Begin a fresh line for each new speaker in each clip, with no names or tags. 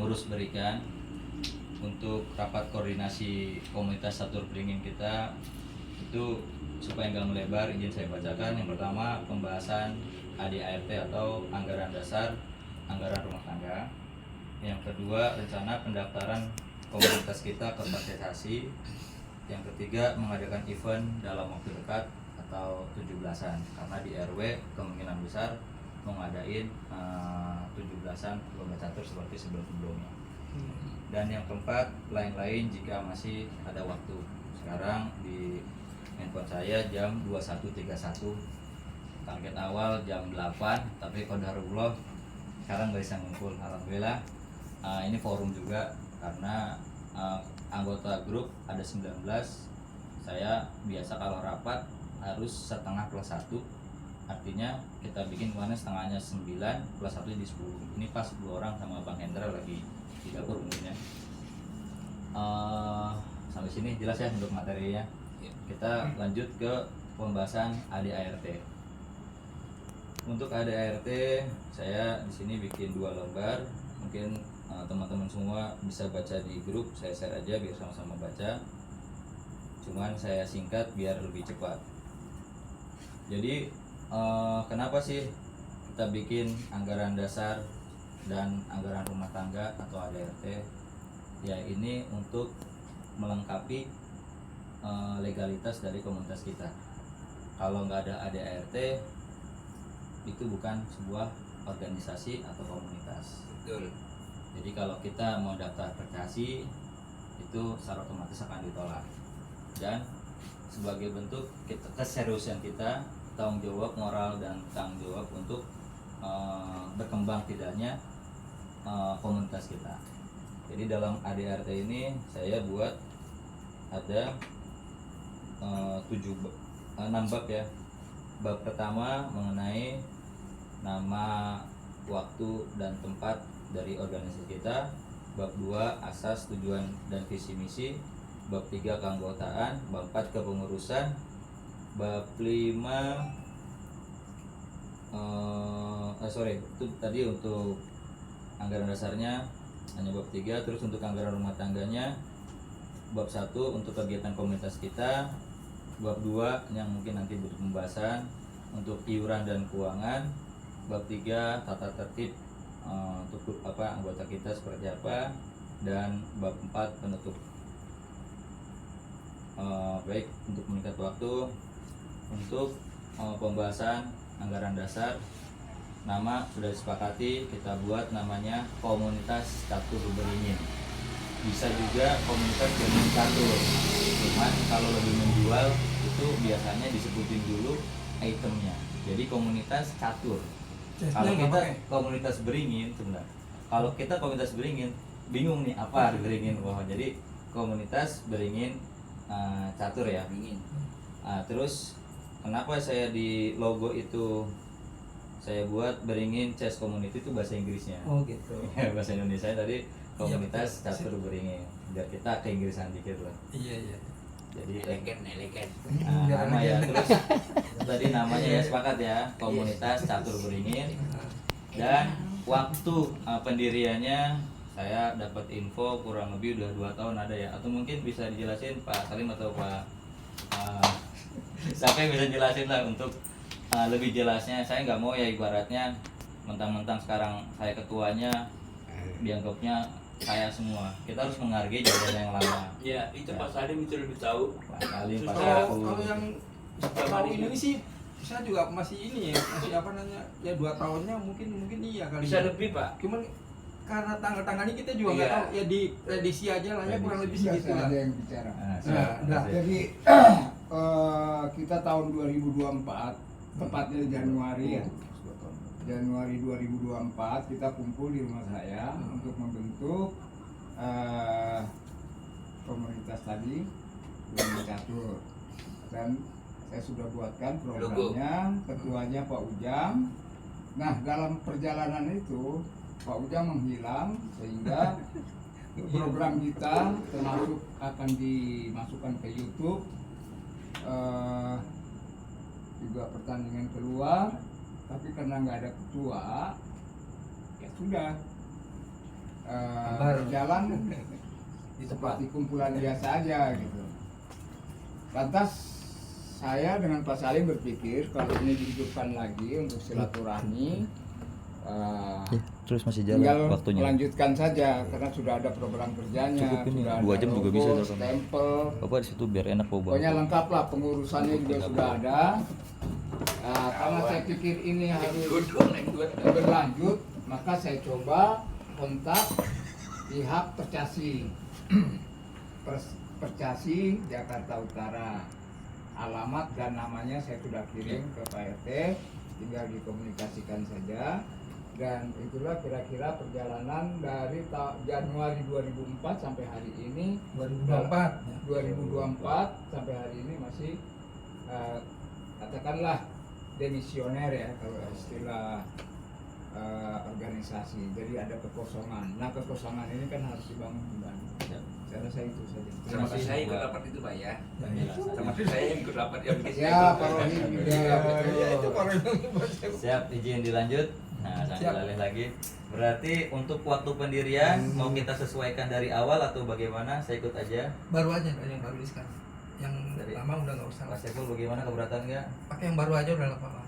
pengurus berikan untuk rapat koordinasi komunitas catur beringin kita itu supaya nggak melebar, izin saya bacakan. Yang pertama, pembahasan ADART atau anggaran dasar anggaran rumah tangga. Yang kedua, rencana pendaftaran komunitas kita ke partisipasi. Yang ketiga, mengadakan event dalam waktu dekat atau 17-an, karena di RW kemungkinan besar mau ngadain 17-an lomba catur seperti sebelum-sebelumnya. Dan yang keempat, lain-lain jika masih ada waktu. Sekarang di handphone saya jam 21.31, target awal jam 8, tapi qadarullah sekarang nggak bisa ngumpul. Alhamdulillah. Ini forum juga karena anggota grup ada 19. Saya biasa kalau rapat harus setengah plus 1, artinya kita bikin kemarin setengahnya 9 plus 1 jadi 10. Ini pas 10 orang sama Bang Hendra lagi di dapur mungkin ya. Sampai sini jelas ya untuk materinya. Kita lanjut ke pembahasan ADART. Untuk ADART saya di sini bikin 2 lembar. Mungkin teman-teman semua bisa baca di grup, saya share aja biar sama-sama baca. Cuman saya singkat biar lebih cepat. Jadi kenapa sih kita bikin anggaran dasar dan anggaran rumah tangga atau ADART? Ya ini untuk melengkapi legalitas dari komunitas kita. Kalau nggak ada ADART itu bukan sebuah organisasi atau komunitas.
Betul.
Jadi kalau kita mau daftar prestasi itu secara otomatis akan ditolak. Dan sebagai bentuk keseriusan kita, tanggung jawab moral dan tanggung jawab untuk berkembang tidaknya komunitas kita. Jadi dalam ADART ini saya buat ada 6 bab ya. Bab pertama mengenai nama, waktu dan tempat dari organisasi kita. Bab 2 asas, tujuan dan visi misi. Bab 3 keanggotaan. Bab 4 kepengurusan. Bab 5 itu tadi untuk anggaran dasarnya hanya bab 3. Terus untuk anggaran rumah tangganya bab 1 untuk kegiatan komunitas kita. Bab 2 yang mungkin nanti butuh pembahasan untuk iuran dan keuangan. Bab 3 tata tertib untuk anggota kita seperti apa. Dan bab 4 penutup. Baik, untuk meningkat waktu, untuk pembahasan anggaran dasar, nama sudah disepakati, kita buat namanya komunitas catur beringin. Bisa juga komunitas beringin catur. Cuman kalau lebih menjual itu biasanya disebutin dulu itemnya. Jadi komunitas catur. Kalau kita komunitas beringin sebenarnya. Kalau kita komunitas beringin bingung nih apa beringin. Wah, jadi komunitas beringin catur ya. Terus kenapa saya di logo itu saya buat beringin chess community itu bahasa Inggrisnya.
Oh gitu.
Bahasa Indonesia tadi komunitas catur beringin. Biar kita keinggrisan dikit lah.
Iya.
Jadi
Elegan.
nama ya. Terus tadi namanya ya sepakat ya, komunitas catur beringin. Dan waktu pendiriannya saya dapat info kurang lebih udah 2 tahun ada ya, atau mungkin bisa dijelasin Pak Salim atau Pak siapa yang bisa jelasin lah untuk lebih jelasnya. Saya nggak mau ya ibaratnya mentang-mentang sekarang saya ketuanya dianggapnya saya semua. Kita harus menghargai jabatan yang lama.
Ya, itu Pak Salim itu lebih tahu.
Pak Salim, Pak
Kalau
Salim.
yang tahu ini sih saya juga masih ini ya, masih apa namanya ya 2 tahunnya mungkin iya kali.
Bisa
ya.
lebih, Pak.
Cuman karena tanggal-tangannya kita juga nggak
Iya.
tahu ya, di prediksi aja lah ya, kurang lebih segitu lah.
Ada yang bicara.
Nah,
Jadi kita tahun 2024, tepatnya Januari ya. Januari 2024 kita kumpul di rumah saya untuk membentuk komunitas tadi beringin catur. Dan saya sudah buatkan programnya, ketuanya Pak Ujang. Nah, dalam perjalanan itu Pak Ujang menghilang sehingga program kita termasuk akan dimasukkan ke YouTube, juga pertandingan keluar, tapi karena nggak ada ketua, ya sudah berjalan seperti kumpulan biasa aja gitu. Lantas saya dengan Pak Salim berpikir kalau ini dihidupkan lagi untuk silaturahmi,
Terus masih
tinggal melanjutkan saja karena sudah ada program kerjanya,
Cukup ini,
sudah
2 jam
ada
juga
logo,
bisa rekam.
stempel,
Bapak di situ biar enak bawa.
pokoknya lengkap lah, pengurusannya juga sudah ada. Karena saya pikir ini harus berlanjut, maka saya coba kontak pihak Percasi, Percasi Jakarta Utara. Alamat dan namanya saya sudah kirim ke Pak RT, tinggal dikomunikasikan saja. Dan itulah kira-kira perjalanan dari Januari 2004 sampai hari ini 2024 sampai hari ini masih katakanlah demisioner ya kalau istilah organisasi. Jadi ada kekosongan. Nah, kekosongan ini kan harus dibangun kembali. Saya rasa itu saja.
Terima kasih saya ikut rapat itu Pak ya. Termasuk saya yang ikut rapat yang bikin
Ya, Pak Rohim juga.
Ya, itu Pak Rohim.
Siap, izin dilanjut. Nah, sambil laleh lagi. Berarti untuk waktu pendirian mau kita sesuaikan dari awal atau bagaimana? Saya ikut aja.
Baru aja yang baru di sekarang. Yang
Dari-
lama udah nggak usah.
Mas Saiful bagaimana, keberatan nggak?
Pakai yang baru aja udah lama.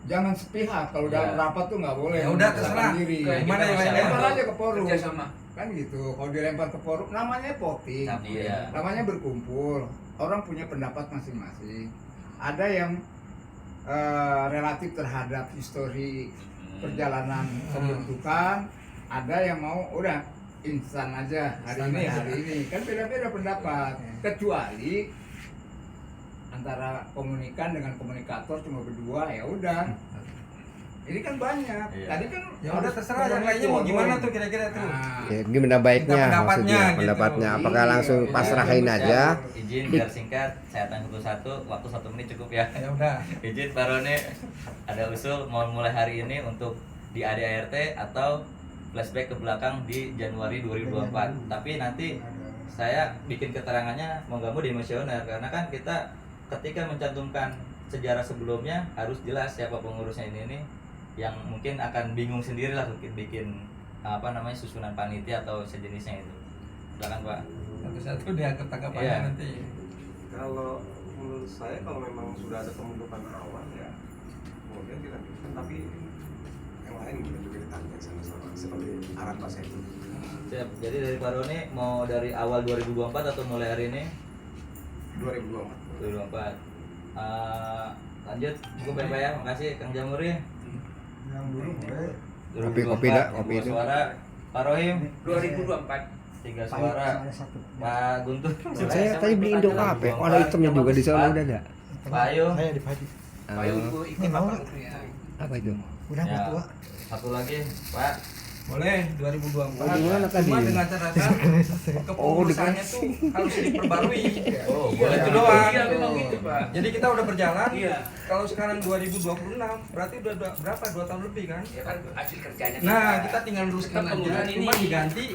Jangan sepihak, kalau
Ya.
dalam rapat tuh nggak boleh.
Ya udah,
memaksakan
terserah.
diri.
Kayak
Gimana
kita
yang lain?
Lempar aja ke forum.
kerja sama.
Kan gitu. Kalau dilempar ke forum namanya voting.
Iya.
Namanya berkumpul. Orang punya pendapat masing-masing. Ada yang relatif terhadap histori perjalanan pembentukan, ada yang mau udah instan aja hari
Instan
ini
aja.
hari ini. Kan beda-beda pendapat. Kecuali antara komunikan dengan komunikator cuma berdua, ya udah. Ini kan banyak.
Iya.
Tadi kan
Ya udah terserah yang lainnya mau gimana tuh kira-kira tuh.
Nah,
Ya, gimana baiknya
Minta pendapatnya
maksudnya,
gitu.
pendapatnya apakah
Iya,
langsung
iya.
pasrahin
Iya.
aja?
Izin biar singkat, saya tanya satu-satu, waktu 1 menit cukup ya.
Ya udah.
Izin Pak Roni, ada usul mau mulai hari ini untuk di ADART atau flashback ke belakang di Januari 2024. Tapi nanti saya bikin keterangannya mau nggak mau demosioner karena kan kita ketika mencantumkan sejarah sebelumnya harus jelas siapa pengurusnya ini yang mungkin akan bingung sendiri lah bikin apa namanya susunan panitia atau sejenisnya itu. Silakan Pak.
Satu-satu diangkat tanggapannya
Iya.
nanti.
Kalau menurut saya kalau memang sudah ada pembentukan awal ya kemudian dilanjutkan, tapi yang lain juga ditanya sama-sama seperti arahan Pak Saiful.
Siap. Jadi dari Pak Roni mau dari awal 2024 atau mulai hari ini?
2024.
2024. Lanjut cukup ya Pak ya. Makasih Kang Jamuri.
yang dulu boleh.
Kopi dah, kopi
2
itu.
suara. Pak Rohim
2024.
3 suara. Pak Guntur.
Saya tadi beli Indo apa? Oh, ada hitamnya juga di sana udah ada.
Pak Ayu.
Payungku ikut rapat.
Apa itu?
Ya. Satu lagi Pak.
Boleh 2024.
Oh, gimana tadi?
Cuma dengan catatan kepengurusannya tuh harus diperbarui.
Oh,
Iya,
boleh
itu
tuh.
doang.
Iya, memang gitu Pak.
Jadi kita udah berjalan.
Iya.
Kalau sekarang 2026 berarti udah berapa? 2 tahun lebih kan?
Ya kan hasil kerjanya.
Nah, kita tinggal luruskan
Tetap
aja.
penggunaan
Cuma
ini.
diganti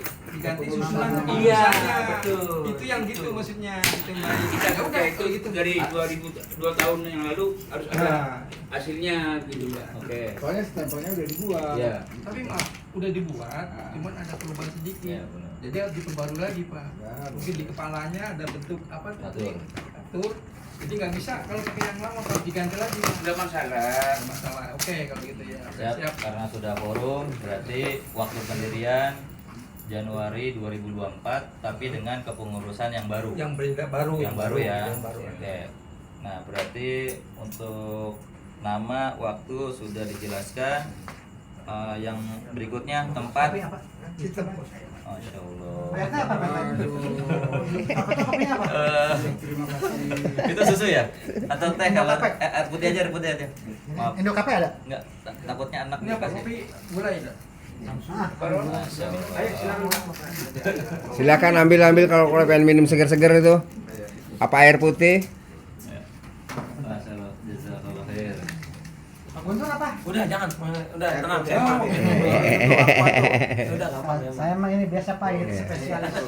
susunan
Iya,
kepengurusannya.
betul.
Itu yang gitu
Betul.
maksudnya. Itu yang baik.
Kita
Ya
kerja
udah,
itu
kalau gitu.
dari 2 tahun yang lalu harus ada
Nah,
hasilnya gitu Pak.
Oke.
Soalnya stempelnya udah dibuat.
Iya.
tapi maaf, udah dibuat, cuman ada perubahan sedikit.
Iya, benar.
Jadi harus diperbarui lagi, Pak.
Ya,
Mungkin di kepalanya ada bentuk apa tuh?
Atur.
Atur. Jadi nggak bisa kalau pakai yang lama Pak, diganti lagi. Pak.
Enggak masalah.
Nggak masalah. Oke, kalau gitu ya.
Siap. Karena sudah forum berarti waktu pendirian Januari 2024 tapi dengan kepengurusan yang baru.
Yang berbeda baru.
Yang baru ya.
Yang baru.
Oke. Nah, berarti untuk nama, waktu sudah dijelaskan. Yang berikutnya tempat.
Sistem.
Masya Allah.
Terima kasih.
Itu susu ya? Atau teh kalau air putih aja, air putih aja. Maaf.
Indo kafe ada?
Enggak, takutnya anak
Ini apa
dikasih.
kopi gulai enggak?
Masya Allah.
Silakan ambil kalau pengen minum seger-seger itu. Apa air putih?
Ya. Masya Allah. Jazakallah khair.
Pak Guntur apa?
Udah jangan. Udah tenang saya.
Oh,
Udah gampang ya.
Saya mah ini biasa pahit,
Iya.
spesialis.
Ya,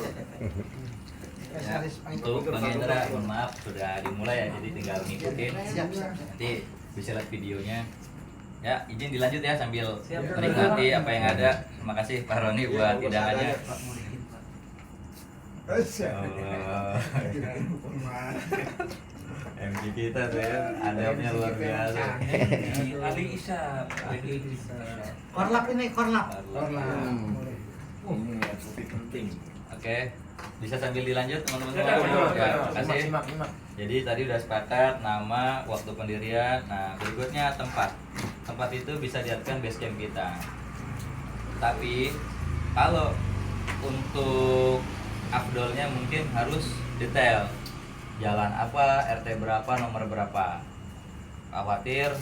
Spesialis pahit.
untuk Bang Indra, mohon maaf sudah dimulai ya, jadi tinggal ngikutin.
Siap, siap.
Nanti bisa lihat videonya. Ya, izin dilanjut ya sambil menikmati apa yang ada. Terima kasih Pak Roni buat hidangannya. Allah. MC kita tuh ya, adabnya luar biasa.
Ali Isa.
Korlap ini, korlap.
Ini ya putih penting.
Oke, bisa sambil dilanjut teman-teman
Sudah,
semua.
sudah,
Ya,
sudah.
terima kasih. Jadi tadi udah sepakat nama, waktu pendirian. Nah, berikutnya tempat. Tempat itu bisa diartikan base camp kita. Tapi kalau untuk afdolnya mungkin harus detail. Jalan apa, RT berapa, nomor berapa. Khawatir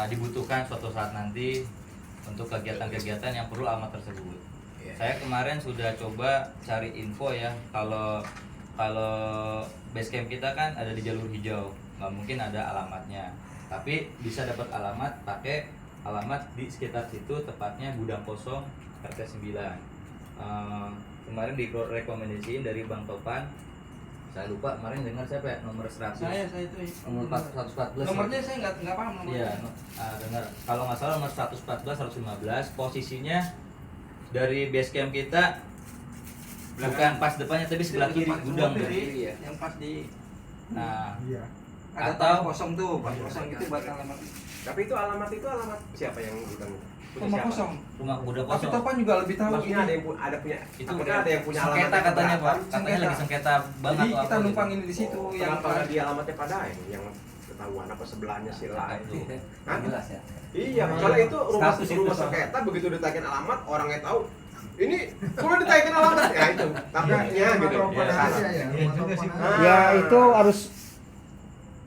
dibutuhkan suatu saat nanti untuk kegiatan-kegiatan yang perlu alamat tersebut. Saya kemarin sudah coba cari info ya, kalau base camp kita kan ada di jalur hijau, nggak mungkin ada alamatnya. Tapi bisa dapat alamat pakai alamat di sekitar situ, tepatnya Gudang Kosong RT 9. Kemarin direkomendasiin dari Bang Topan. Saya lupa kemarin dengar siapa ya, nomor 100.
Saya itu.
Nomor 114.
Nomornya saya nggak paham nomornya.
Iya, dengar. Kalau nggak salah nomor 114 115, posisinya dari base camp kita bukan pas depannya tapi sebelah kiri gudang tuh.
Yang pas di
Nah,
Iya.
ada
Atau-
tanah kosong tuh, pas kosong itu buat alamat.
Tapi itu alamat siapa yang gudang? Punya
Rumah
siapa?
kosong.
rumah gudang
Tapi
kosong.
Topan juga lebih tahu
Maksudnya
ini.
ada yang punya
Itu
takutnya ada yang punya alamat
sengketa
yang
katanya Pak.
keberatan.
Katanya
Sengketa.
lagi sengketa banget
Jadi
atau
kita
apa
numpangin
gitu.
di situ yang
Kenapa nggak di alamatnya Padaeng yang ketahuan apa sebelahnya si lain? Hah?
Jelas ya.
Iya, kalau itu rumah
Status itu
rumah
sama.
sengketa begitu ditagih alamat orangnya tahu ini perlu ditagih alamat ya itu takutnya gitu.
Topan
Ya,
aja ya.
Iya juga sih.
Ah.
Ya itu harus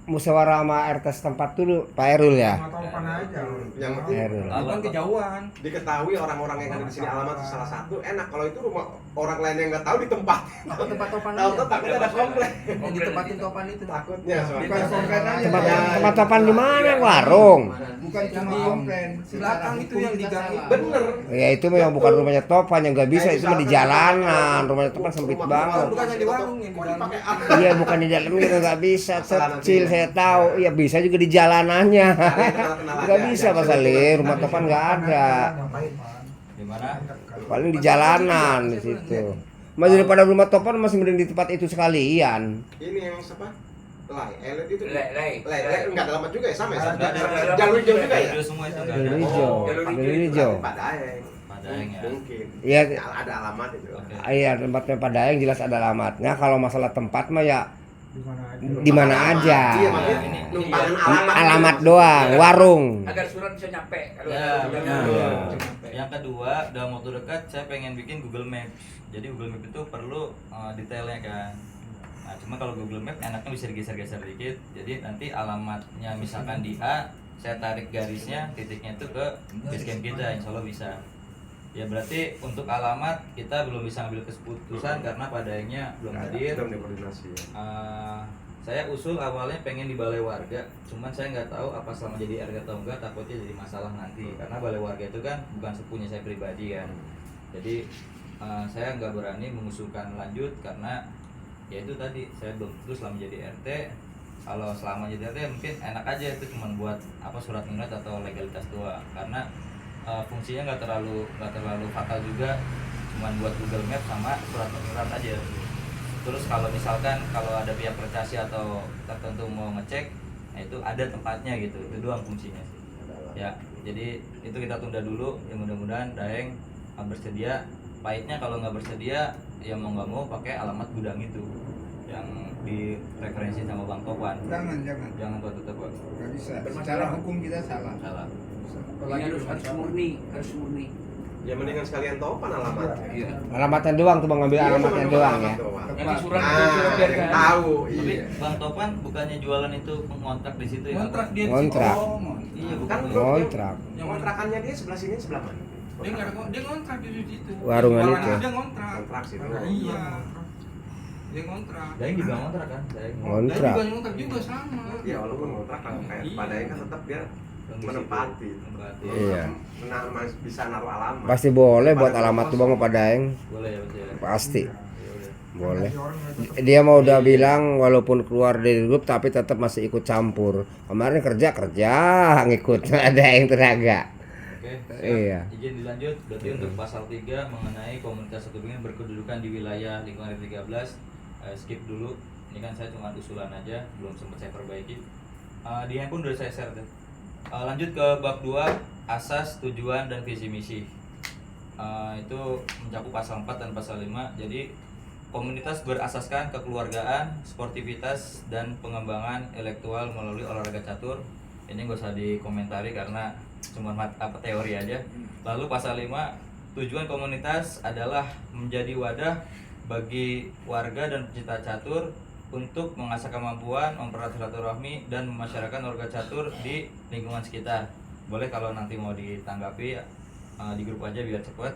musyawarah sama RT setempat dulu, Pak Erul ya.
Topan aja.
Yang penting
Erul.
Topan kejauhan.
diketahui orang-orang yang ada di sini alamat salah satu enak. Kalau itu rumah orang lain yang nggak tahu di tempat
Tempat Topan
tahu
aja.
takutnya ada komplek
Yang ditempatin Topan itu.
takutnya
Bukan
soalnya.
komplain aja.
Tempat
Ya,
tempat Topan di mana? Warung.
Bukan cuma
Yang di
komplain.
belakang itu yang diganti.
Bener.
Ya itu memang bukan rumahnya Topan, yang nggak bisa itu mah di jalanan. Rumahnya Topan sempit banget.
Bukan yang di warung, yang di
Kok
dalam.
dipakai apa?
Iya bukan di dalam juga nggak bisa, kecil saya tahu. Iya bisa juga di jalanannya. Nggak bisa Pak Salih, rumah Topan nggak ada.
Di mana?
Paling di jalanan di situ. Mas daripada rumah Topan masih mending di tempat itu sekalian.
Ini yang siapa? Elit itu.
Lay.
Enggak ada alamat juga ya sama ya.
Ada.
Jalur hijau juga ya.
Hijau semua itu nggak
Jalur
ada.
hijau. Jalur hijau.
Padaeng.
Padaeng ya.
Mungkin.
Iya.
Ada alamat itu.
Oke.
Iya tempatnya Padaeng jelas ada alamatnya. Kalau masalah tempat mah ya
Di mana aja.
di mana aja.
Iya, makanya
Ini.
numpangin alamat.
Alamat doang, warung.
Agar surat bisa nyampe. Kalau
Ya,
ada
benar.
Iya.
Yang kedua, dalam waktu dekat saya pengen bikin Google Maps. Jadi Google Maps itu perlu detailnya kan. Nah, cuma kalau Google Maps enaknya bisa digeser-geser dikit. Jadi nanti alamatnya misalkan di A, saya tarik garisnya, titiknya itu ke basecamp kita, insya Allah bisa. Ya berarti untuk alamat kita belum bisa ambil keputusan karena Padaengnya belum hadir.
Belum dikoordinasi.
Saya usul awalnya pengen di balai warga, cuman saya nggak tahu apa selama jadi RT atau enggak, takutnya jadi masalah nanti karena balai warga itu kan bukan sepunya saya pribadi kan. Jadi saya nggak berani mengusulkan lanjut karena ya itu tadi saya belum terus selama jadi RT. Kalau selama jadi RT mungkin enak aja itu cuman buat apa surat minat atau legalitas doang karena fungsinya nggak terlalu fatal juga, cuman buat Google Maps sama surat menyurat aja. Terus kalau misalkan kalau ada pihak prestasi atau tertentu mau ngecek, nah itu ada tempatnya gitu, itu doang fungsinya sih. Ya, jadi itu kita tunda dulu. Ya mudah-mudahan Daeng bersedia. Pahitnya kalau nggak bersedia, ya mau nggak mau pakai alamat gudang itu yang direferensi sama Bang Topan.
Jangan
Pak Topan.
nggak bisa. Secara hukum kita salah.
Salah.
Ini harus murni.
Ya mendingan sekalian Topan alamatnya.
Iya.
Alamatnya doang tuh Bang, ngambil
Iya,
alamatnya
cuma
doang
alamat
ya.
doang.
Nanti surat
Ah, tahu.
Tapi
Iya.
Bang Topan bukannya jualan itu ngontrak di situ ya?
Kontrak dia di
Kontrak.
situ.
Iya,
Kan
bukan.
Kontrak.
Yang
kontrakannya dia sebelah sini sebelah mana?
Dia nggak ada, dia ngontrak di situ.
Warungan
Jualan
itu.
Dia ngontrak.
Kontrak situ.
Iya. Dia ngontrak.
Daeng juga ngontrak kan? Daeng.
Dia
Kontrak.
juga ngontrak juga sama.
Ya walaupun kontrak kan kayak
Iya.
Padaeng kan tetap dia menempati.
Menempati.
Iya.
Bisa naruh alamat.
Pasti boleh buat alamat tuh Bang Padaeng.
Boleh ya, betul ya.
Pasti.
Ya udah.
Boleh.
Gaji orang itu.
Dia mau udah bilang walaupun keluar dari grup tapi tetap masih ikut campur. Kemarin kerja ngikut ada yang tenaga.
Oke, siap.
Iya.
Izin dilanjut. Berarti untuk pasal 3 mengenai komunitas satu beringin berkedudukan di wilayah lingkungan RT 13, skip dulu. Ini kan saya cuma usulan aja, belum sempat saya perbaiki. Di handphone udah saya share deh. Lanjut ke bab 2, asas, tujuan, dan visi misi. Itu mencakup pasal 4 dan pasal 5. Jadi komunitas berasaskan kekeluargaan, sportivitas, dan pengembangan intelektual melalui olahraga catur. Ini gak usah dikomentari karena cuma teori aja. Lalu pasal 5, tujuan komunitas adalah menjadi wadah bagi warga dan pecinta catur untuk mengasah kemampuan, mempererat silaturahmi, dan memasyarakatkan olahraga catur di lingkungan sekitar. Boleh kalau nanti mau ditanggapi di grup aja biar cepet.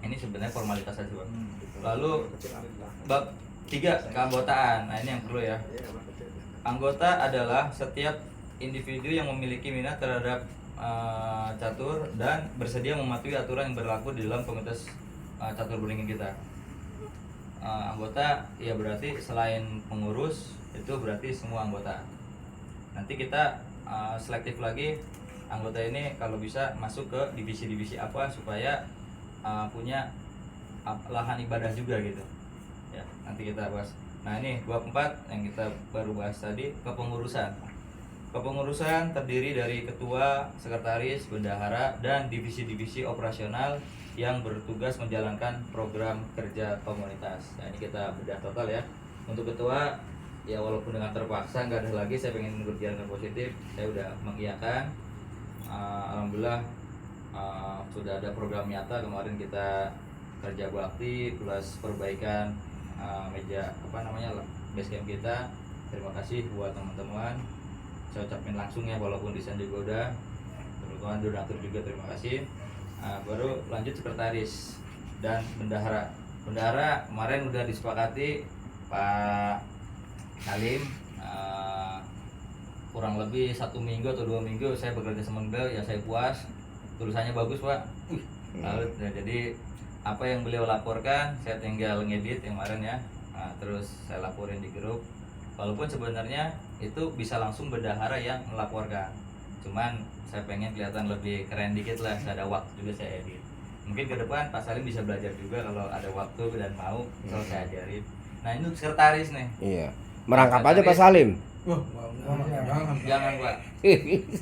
Ini sebenarnya formalitas aja, Bang. Lalu bab 3, keanggotaan. Nah, ini yang perlu ya. Anggota adalah setiap individu yang memiliki minat terhadap catur dan bersedia mematuhi aturan yang berlaku di dalam komunitas catur beringin kita. Anggota ya berarti selain pengurus itu berarti semua anggota. Nanti kita selektif lagi anggota ini kalau bisa masuk ke divisi-divisi apa supaya punya lahan ibadah juga gitu ya, nanti kita bahas. Nah, ini bab 4 yang kita baru bahas tadi, kepengurusan terdiri dari ketua, sekretaris, bendahara, dan divisi-divisi operasional yang bertugas menjalankan program kerja komunitas. Nah, ini kita bedah total ya. Untuk ketua ya walaupun dengan terpaksa nggak ada lagi, saya pengen berjalan dengan positif, saya udah mengiyakan. Alhamdulillah sudah ada program nyata. Kemarin kita kerja bakti plus perbaikan meja base camp kita. Terima kasih buat teman-teman, saya ucapin langsung ya walaupun desain juga udah, teman-teman donatur juga terima kasih. Baru lanjut sekretaris dan bendahara. Bendahara kemarin udah disepakati Pak Salim, kurang lebih 1 minggu atau 2 minggu saya bekerja sama beliau ya, saya puas, tulisannya bagus Pak. Lalu jadi apa yang beliau laporkan saya tinggal ngedit yang kemarin ya, terus saya laporin di grup. Walaupun sebenarnya itu bisa langsung bendahara yang melaporkan, cuman saya pengen kelihatan lebih keren dikit lah, saya ada waktu juga saya edit. Mungkin ke depan Pak Salim bisa belajar juga kalau ada waktu dan mau, kalau saya ajarin. Nah, ini sekretaris nih.
Iya. Merangkap aja Pak Salim.
Wah,
Jangan Pak.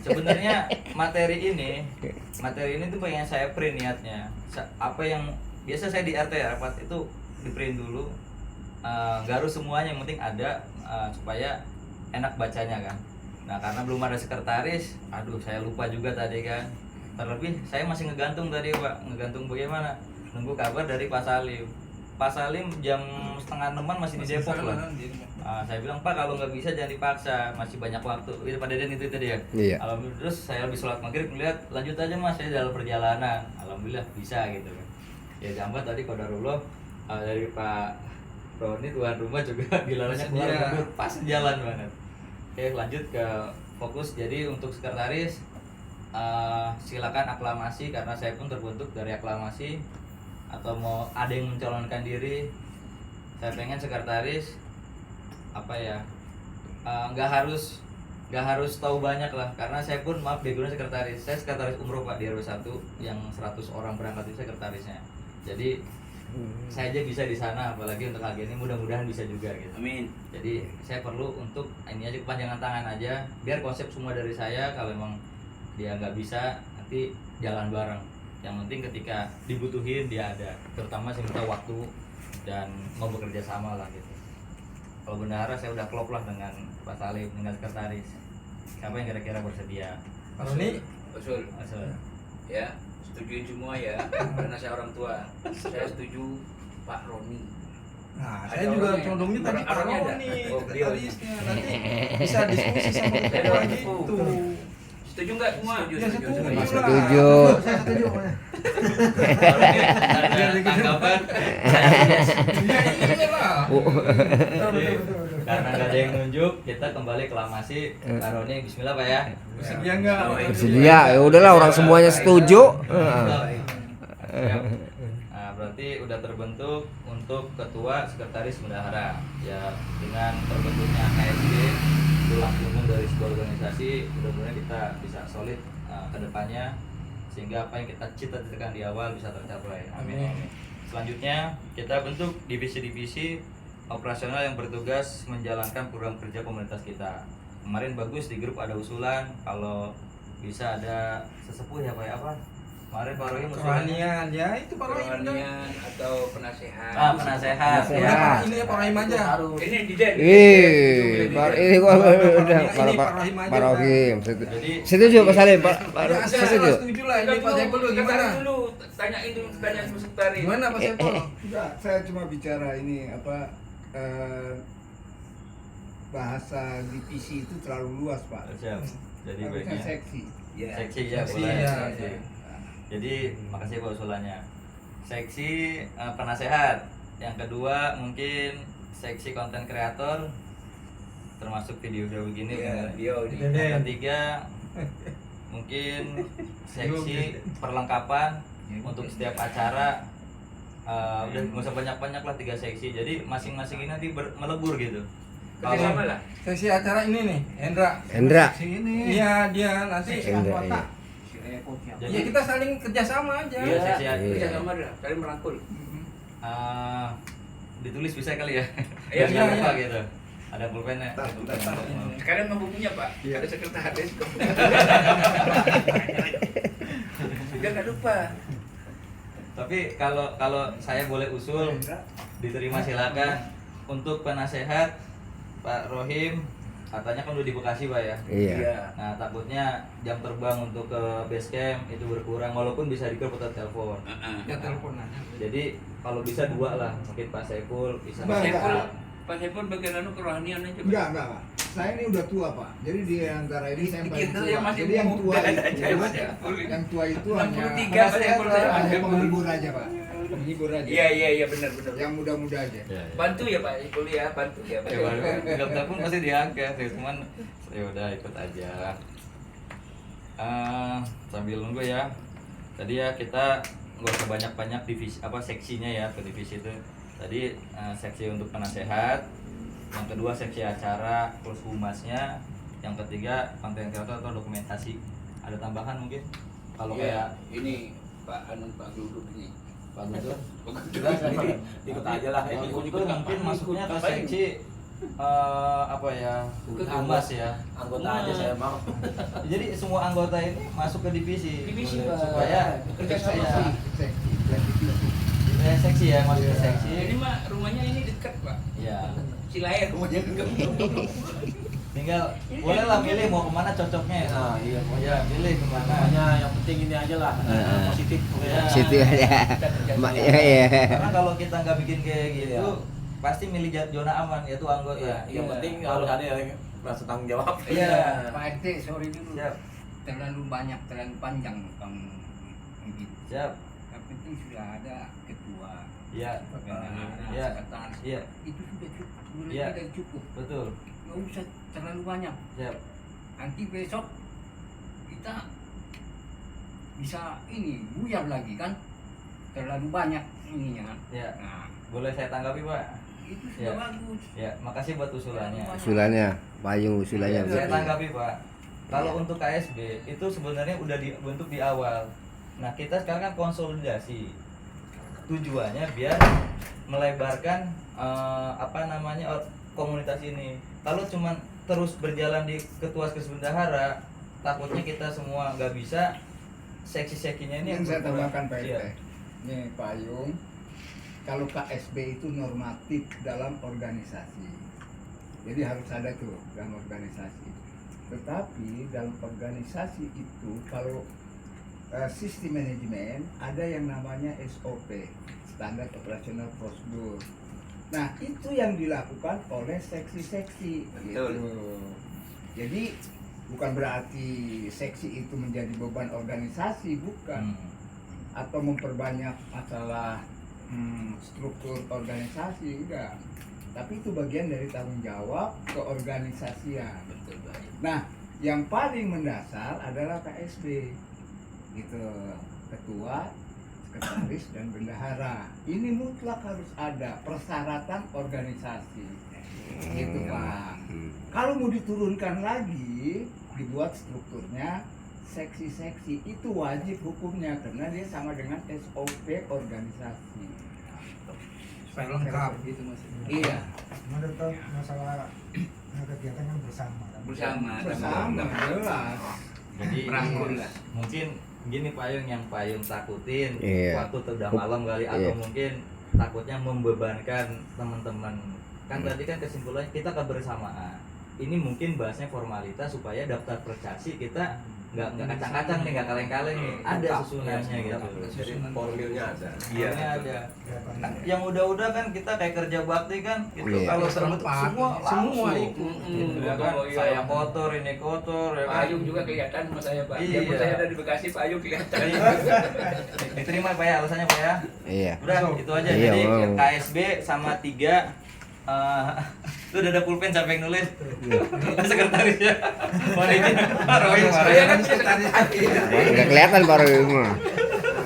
Sebenarnya materi ini tuh pengen saya print niatnya. Apa yang biasa saya di RT rapat itu di print dulu. Nggak harus semuanya, yang penting ada supaya enak bacanya kan. Nah, karena belum ada sekretaris, aduh saya lupa juga tadi kan. Terlebih saya masih ngegantung tadi Pak. Ngegantung bagaimana? Nunggu kabar dari Pak Salim. Pak Salim jam 5:30 masih di Depok lah. Saya bilang Pak kalau nggak bisa jangan dipaksa, masih banyak waktu. Itu Pak Deden itu tadi ya.
Iya.
Alhamdulillah, terus saya habis sholat maghrib melihat lanjut aja Mas, saya dalam perjalanan. Alhamdulillah bisa gitu kan. Ya jambat tadi qadarullah dari Pak Roni tuan rumah juga dilarangnya keluar mundur pas jalan banget. Oke, lanjut ke fokus. Jadi untuk sekretaris silakan aklamasi karena saya pun terbentuk dari aklamasi. Atau mau ada yang mencalonkan diri, saya pengen sekretaris apa ya, nggak harus tahu banyak lah, karena saya pun maaf background sekretaris, saya sekretaris umroh Pak di RW 1 yang 100 orang berangkat itu sekretarisnya. Jadi saya aja bisa di sana, apalagi untuk hal ini mudah-mudahan bisa juga gitu.
Amin.
Jadi saya perlu untuk ini aja kepanjangan tangan aja, biar konsep semua dari saya. Kalau emang dia nggak bisa nanti jalan bareng. Yang penting ketika dibutuhin dia ada, terutama saya minta waktu dan mau bekerja sama lah gitu. Kalau bendahara saya udah klop lah dengan Pak Salim, dengan sekretaris. Siapa yang kira-kira bersedia?
Pak Roni,
Usul.
Asal.
Ya, setujuin semua ya. Karena saya orang tua. Saya setuju Pak Roni.
nah
Ada
saya juga
orangnya.
condongnya tadi Pak
Orangnya ada.
Roni,
Oh, beliau.
sekretarisnya. Nanti bisa diskusi sama
Saya
ketua
orang
gitu.
Setuju nggak semua?
Ya, setuju.
Setuju.
Saya setuju pokoknya.
Ada tanggapan?
Ya iya lah.
Karena nggak ada yang nunjuk, kita kembali aklamasi. Pak Roni, Bismillah Pak ya.
Bersedia nggak?
Sedia, ya udahlah orang semuanya setuju.
Ya, Nah, berarti udah terbentuk untuk ketua, sekretaris, bendahara. Ya, dengan terbentuknya KSB, tulang punggung dari sebuah organisasi, mudah-mudahan kita bisa solid ke depannya, sehingga apa yang kita cita-citakan di awal bisa tercapai. Amin. Selanjutnya, kita bentuk divisi-divisi operasional yang bertugas menjalankan program kerja komunitas kita. Kemarin bagus di grup ada usulan kalau bisa ada sesepuh ya Pak ya, apa? Kemarin Pak Rohim usulannya
Kerohanian, ya itu Pak Rohim kan.
Kerohanian atau penasehat.
penasehat.
Penasehat.
Ya.
Ini ya Pak Rohim aja.
Ini di Den.
Ini gua udah
Ini
Pak
Pak Rohim aja
Pak Rohim.
Jadi
Setuju Pak Salim, Pak
Ya, saya
setuju.
setuju lah ini Pak Saiful dulu gimana?
dulu, tanyain dulu pertanyaan sekretaris.
Gimana Pak Saiful?
Enggak, saya cuma bicara ini apa bahasa divisi itu terlalu luas Pak.
siap. Jadi
Harusnya
baiknya
seksi.
Ya.
seksi ya
Seksi,
boleh.
ya,
Seksi.
ya.
Jadi makasih Pak usulannya. Seksi penasehat. Yang kedua mungkin seksi konten kreator, termasuk video-video begini.
Iya, dia ini.
Yang ketiga mungkin seksi perlengkapan untuk setiap acara. Udah nggak usah banyak-banyak lah, 3 seksi. Jadi masing-masing ini nanti melebur gitu.
Kerjasama lah.
Sesi acara ini nih, Hendra.
Hendra.
Iya, dia nanti.
Hendra, iya.
Jadi
Ya kita saling kerjasama aja.
Iya, seksi
Iya.
Kerjasama lah, kalian merangkul.
ditulis bisa kali ya.
Iya,
Jangan
iya,
lupa
iya.
gitu. Ada pulpennya.
Sekarang mau bukunya Pak, ada sekretaris. Sudah nggak lupa.
Tapi kalau saya boleh usul, diterima silakan. Untuk penasehat Pak Rohim, katanya kan udah di Bekasi Pak ya.
Iya.
Nah takutnya jam terbang untuk ke base camp itu berkurang, walaupun bisa di grup atau telepon.
Ya telepon aja.
Jadi kalau bisa 2 lah, mungkin Pak Saiful bisa.
Pak
Pak Saiful bagian anu kerohanian aja. Pak.
Enggak, Pak. Saya ini udah tua, Pak. Jadi di antara ini saya paling
Kita
tua.
yang masih
Jadi yang tua
muda
itu,
aja, Pak Saiful.
yang tua itu
63
hanya
Pak Saiful.
hanya penghibur aja, Pak. Penghibur aja.
Iya benar.
Yang muda-muda aja.
Ya, ya.
Bantu ya Pak Saiful ya, bantu ya Pak.
Ya, baru telepon pasti diangkat ya, cuman ya udah ikut aja. Sambil nunggu ya. Tadi ya kita nggak usah banyak-banyak divisi apa seksinya ya ke divisi itu. Tadi seksi untuk penasehat, yang kedua seksi acara plus humasnya, yang ketiga konten kreator atau dokumentasi. Ada tambahan mungkin? Kalau
Iya,
kayak
ini Pak Gluduk ini.
Pak Guntur,
Sudah saya
ikut aja lah.
Pak Guntur mungkin masuknya ke seksi apa ya, humas ya.
Anggota aja saya mau.
Jadi semua anggota ini masuk ke divisi,
Divisi,
Boleh,
Pak.
supaya
Kerja sama.
ya,
Seksi.
seksi ya, masuk ke seksi.
Ini mah rumahnya ini dekat Pak.
Ya,
Cilayer rumahnya dekat.
tinggal bolehlah milih mau kemana cocoknya.
Nah, iya.
Ya, pilih kemana.
Pokoknya yang penting ini aja lah, positif.
Ya.
Situ aja. Iya.
Karena kalau kita nggak bikin kayak gitu,
Iya.
pasti milih zona aman, yaitu anggota.
Iya, yang penting harus ada yang merasa tanggung jawab.
Iya.
Pak RT, sorry dulu.
Siap.
Terlalu banyak, terlalu panjang Bang Mungkin.
Siap.
Yang penting sudah ada ketua,
Iya.
bendahara,
Iya.
sekretaris.
Iya.
Itu sudah cukup, sudah
Iya.
tidak cukup.
Betul.
Nggak usah terlalu banyak.
Siap.
Nanti besok kita bisa ini buyar lagi kan? Terlalu banyak ininya kan?
Ya.
Nah,
Boleh saya tanggapi, Pak?
itu sudah
Iya.
bagus.
Ya, makasih buat usulannya.
Usulannya, payung usulannya.
Saya
berarti.
tanggapi Pak. Kalau untuk KSB itu sebenarnya udah dibentuk di awal. Nah kita sekarang kan konsolidasi. Tujuannya biar melebarkan komunitas ini. Kalau cuman terus berjalan di ketua bendahara, takutnya kita semua nggak bisa. Seksi-seksinya ini
Yang saya tambahkan Pak
Iya.
RT. Nih payung. Kalau KSB itu normatif dalam organisasi. Jadi harus ada tuh dalam organisasi. Tetapi dalam organisasi itu kalau sistem manajemen ada yang namanya SOP, Standar Operational Procedure. Nah itu yang dilakukan oleh seksi-seksi.
Betul.
Gitu. Jadi bukan berarti seksi itu menjadi beban organisasi, bukan. Atau memperbanyak masalah struktur organisasi, enggak. Tapi itu bagian dari tanggung jawab keorganisasian.
Betul Pak.
Nah, yang paling mendasar adalah KSB, gitu. Ketua, sekretaris dan bendahara. Ini mutlak harus ada persyaratan organisasi. Gitu Pak. Kalau mau diturunkan lagi, dibuat strukturnya seksi-seksi, itu wajib hukumnya karena dia sama dengan SOP organisasi.
Supaya lengkap gitu Mas.
Iya,
Menurut masalah kegiatan yang bersama.
Bersama.
jelas.
Jadi
Merangkul lah.
mungkin gini Payung, yang Payung takutin
Iya.
waktu udah malam kali, atau
Iya.
mungkin takutnya membebankan teman-teman. Kan tadi kan kesimpulannya kita kebersamaan. Ini mungkin bahasnya formalitas supaya daftar prestasi kita nggak kacang-kacang nih, nggak kaleng-kaleng nih, ada susunannya gitu.
Jadi formilnya ada.
Iya ada. Nah, yang udah-udah kan kita kayak kerja bakti kan, itu
Iya.
kalau terbentuk semua
Semua
langsung.
ikut.
Ya kan?
Oh, iya.
Saya kotor, ini kotor, ya kan?
Payung juga kelihatan sama saya Pak.
Iya.
Biarpun saya ada di Bekasi, Payung kelihatan.
Diterima Pak ya alasannya Pak ya.
Iya.
Udah itu aja.
Iya,
Jadi
wow.
KSB sama 3 itu udah ada pulpen sampai yang nulis. Sekretarisnya. Mana ini? Roy
Saya kan
marah.
sekretaris.
Nggak kelihatan baru mah.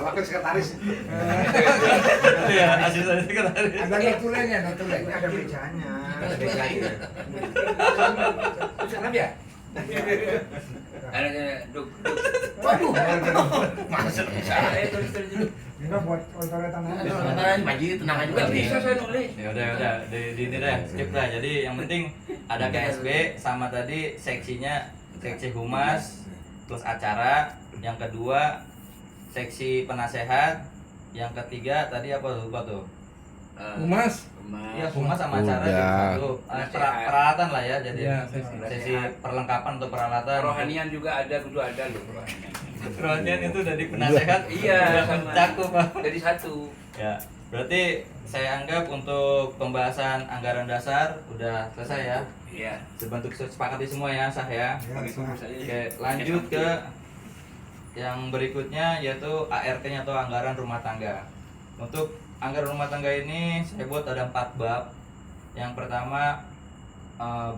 Wakil sekretaris.
Iya, asisten sekretaris.
Ada notulennya, notulen.
Ada becanya.
Serap ya? Ada duk.
Waduh,
Masuk bisa. Tulis dulu.
Ini buat otoritas aja.
Maju tenang aja. Nggak bisa saya nulis.
Ya udah di ini deh, skip lah. Jadi yang penting ada KSB sama tadi seksinya, seksi humas plus acara, yang kedua seksi penasehat, yang ketiga tadi apa lupa tuh?
Humas.
Iya, humas sama acara
Udah.
jadi satu. Peralatan lah ya, jadi
Iya,
sesi perlengkapan untuk peralatan.
Rohanian juga ada, kudu ada loh rohanian.
Rohanian itu dari penasehat.
Iya,
udah
sama.
cakup Pak.
Jadi satu.
Ya, berarti saya anggap untuk pembahasan anggaran dasar udah selesai ya.
Iya.
Sebentuk sepakati semua ya, sah ya. Oke, lanjut ke yang berikutnya yaitu ART-nya atau anggaran rumah tangga. Untuk anggaran rumah tangga ini saya buat ada 4 bab. Yang pertama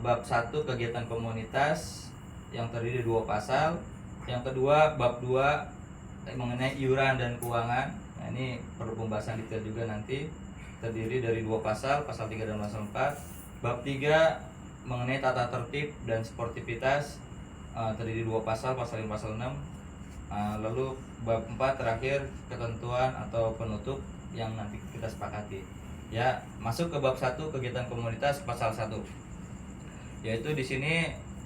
bab 1 kegiatan komunitas yang terdiri 2 pasal. Yang kedua bab 2 mengenai iuran dan keuangan. Nah, ini perlu pembahasan detail juga nanti. Terdiri dari 2 pasal, pasal 3 dan pasal 4. Bab 3 mengenai tata tertib dan sportivitas, terdiri 2 pasal, pasal 5, pasal 6. Lalu bab 4 terakhir ketentuan atau penutup yang nanti kita sepakati. Ya, masuk ke bab 1 kegiatan komunitas pasal 1. Yaitu di sini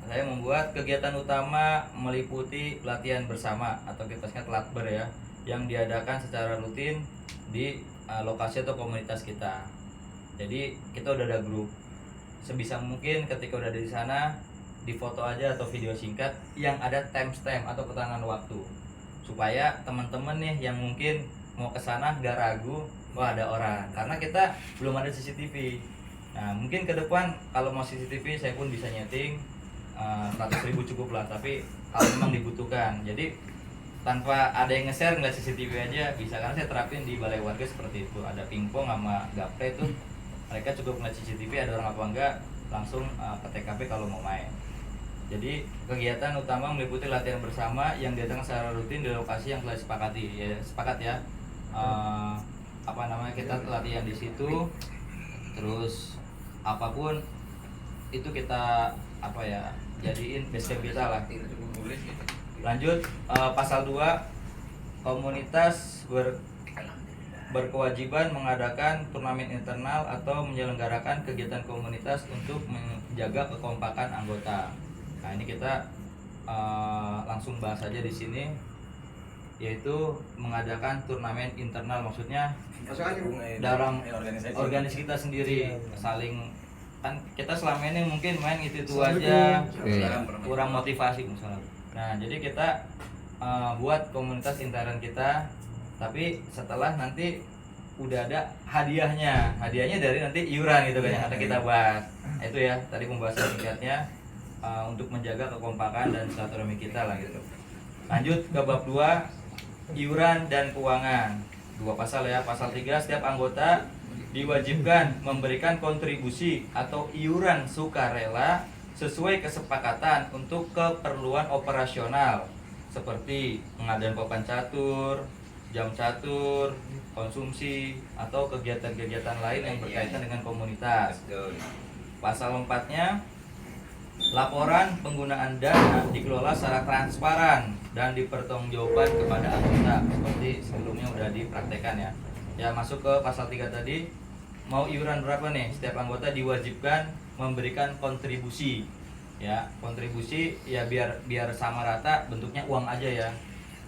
saya membuat kegiatan utama meliputi latihan bersama atau kita sebut latber ya, yang diadakan secara rutin di lokasi atau komunitas kita. Jadi kita udah ada grup. Sebisa mungkin ketika udah ada di sana, difoto aja atau video singkat yang ada timestamp atau keterangan waktu, supaya teman-teman nih yang mungkin mau ke sana nggak ragu, wah ada orang, karena kita belum ada CCTV. Nah mungkin ke depan kalau mau CCTV saya pun bisa nyeting 100.000 cukup lah, tapi kalau memang dibutuhkan. Jadi tanpa ada yang nge-share ngeliat CCTV aja bisa, karena saya terapin di balai warga seperti itu. Ada pingpong sama gapre itu, mereka cukup ngeliat CCTV ada orang apa enggak, langsung ke TKP kalau mau main. Jadi kegiatan utama meliputi latihan bersama yang diadakan secara rutin di lokasi yang telah disepakati. Ya sepakat ya. Kita latihan di situ, terus apapun itu kita jadiin base camp kita lah. Lanjut pasal 2, komunitas berkewajiban mengadakan turnamen internal atau menyelenggarakan kegiatan komunitas untuk menjaga kekompakan anggota. Nah ini kita langsung bahas aja di sini, yaitu mengadakan turnamen internal, maksudnya dalam organisasi kita sendiri, saling kan kita selama ini mungkin main itu aja, kurang motivasi misalnya. Nah jadi kita buat komunitas intern kita, tapi setelah nanti udah ada hadiahnya dari nanti iuran gitu kan yang akan kita bahas. Itu ya tadi pembahasan singkatnya untuk menjaga kekompakan dan silaturahmi kita lah gitu. Lanjut ke bab 2, iuran dan keuangan. 2 pasal ya. Pasal 3, setiap anggota diwajibkan memberikan kontribusi atau iuran sukarela sesuai kesepakatan untuk keperluan operasional seperti pengadaan papan catur, jam catur, konsumsi, atau kegiatan-kegiatan lain yang berkaitan dengan komunitas. Pasal 4-nya, laporan penggunaan dana dikelola secara transparan dan dipertanggungjawabkan kepada anggota, seperti sebelumnya udah dipraktekkan ya. Ya, masuk ke pasal 3 tadi, mau iuran berapa nih? Setiap anggota diwajibkan memberikan kontribusi. Ya, kontribusi ya biar sama rata, bentuknya uang aja ya.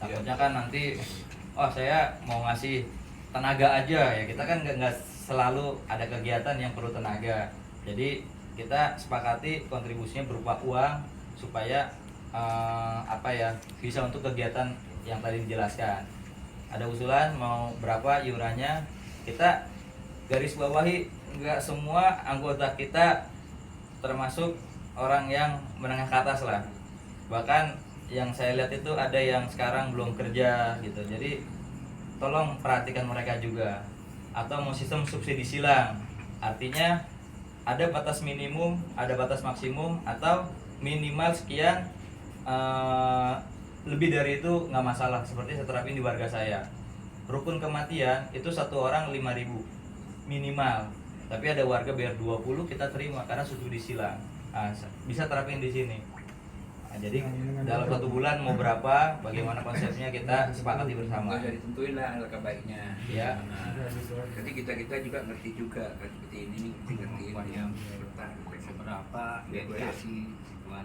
Takutnya kan nanti saya mau ngasih tenaga aja ya, kita kan nggak selalu ada kegiatan yang perlu tenaga. Jadi kita sepakati kontribusinya berupa uang supaya bisa untuk kegiatan yang tadi dijelaskan. Ada usulan mau berapa iurannya, kita garis bawahi nggak semua anggota kita termasuk orang yang menengah ke atas lah. Bahkan yang saya lihat itu ada yang sekarang belum kerja gitu. Jadi tolong perhatikan mereka juga. Atau mau sistem subsidi silang, artinya ada batas minimum, ada batas maksimum, atau minimal sekian, lebih dari itu nggak masalah. Seperti saya terapin di warga saya, rukun kematian itu satu orang 5.000 minimal, tapi ada warga bayar 20, kita terima karena subsidi silang. Bisa terapin di sini. Jadi dalam 1 bulan mau berapa, bagaimana konsepnya kita sepakati bersama.
Nggak usah ditentuin lah alangkah baiknya.
Ya.
Jadi kita juga ngerti juga kan seperti ini, ngerti yang
Seberapa variasi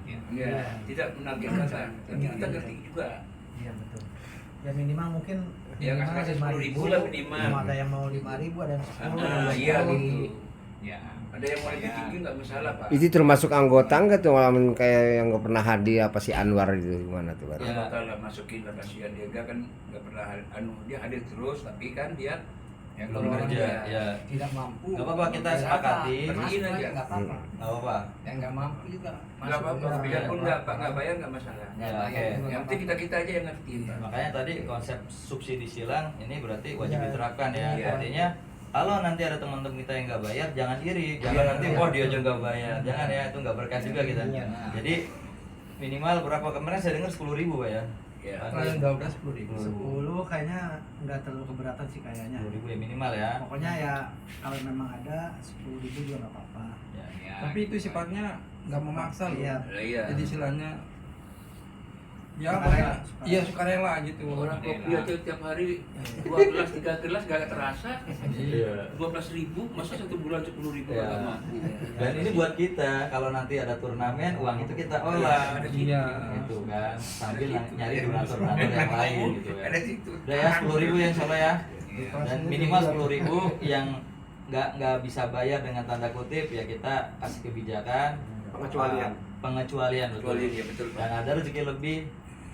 ya.
Ya, tidak menargetkan kan. Tapi kita ngerti juga.
Iya betul. Ya minimal mungkin
Ya, kasih 10.000 lah minimal.
Ada yang mau 5.000, ada yang 10.
Iya gitu.
Ya.
Ada yang mau lebih tinggi nggak masalah Pak.
Itu termasuk anggota nggak tuh ngalamin kayak yang nggak pernah hadir apa si Anwar itu gimana tuh? Bar?
Ya nggak tahu lah, masukin lah, kasihan dia kan nggak pernah dia hadir terus tapi kan dia
Yang belum kerja, ya.
Tidak mampu.
Gak apa-apa, kita sepakati.
Pergiin aja.
Nggak apa-apa.
Gak apa-apa.
Yang nggak mampu juga.
Nggak apa-apa, biarpun nggak bayar nggak masalah.
Ya, oke.
Yang penting kita aja yang ngerti Pak.
Makanya tadi konsep subsidi silang ini berarti wajib
Iya.
diterapkan ya.
Iya.
Artinya kalau nanti ada teman-teman kita yang nggak bayar, jangan iri, jangan nanti dia aja nggak bayar, jangan ya, itu nggak berkah juga kita. Jadi minimal berapa, kemarin saya dengar 10.000 Pak ya.
Ya.
Kalau yang 12 10.000.
10 kayaknya nggak terlalu keberatan sih kayaknya.
10.000 ya minimal ya.
Pokoknya ya kalau memang ada 10.000 juga nggak apa-apa.
Ya.
Ya.
Tapi itu sifatnya nggak memaksa loh.
Iya.
Iya.
Jadi istilahnya ya
Sukarela.
iya sukarela gitu.
Orang kopi aja tiap hari 2 gelas 3 gelas gak terasa.
Iya.
12.000 masa 1 bulan 10.000
Ya.
nggak mampu.
Dan ini buat kita, kalau nanti ada turnamen, uang itu kita olah.
Iya.
Gitu kan, sambil nyari donatur-donatur yang lain gitu kan.
Ada situ.
Udah ya 10.000 ya insya Allah ya. Dan minimal 10.000 yang nggak bisa bayar dengan tanda kutip ya kita kasih kebijakan
Pengecualian.
pengecualian betul.
Kecuali ya betul.
Dan ada rezeki lebih,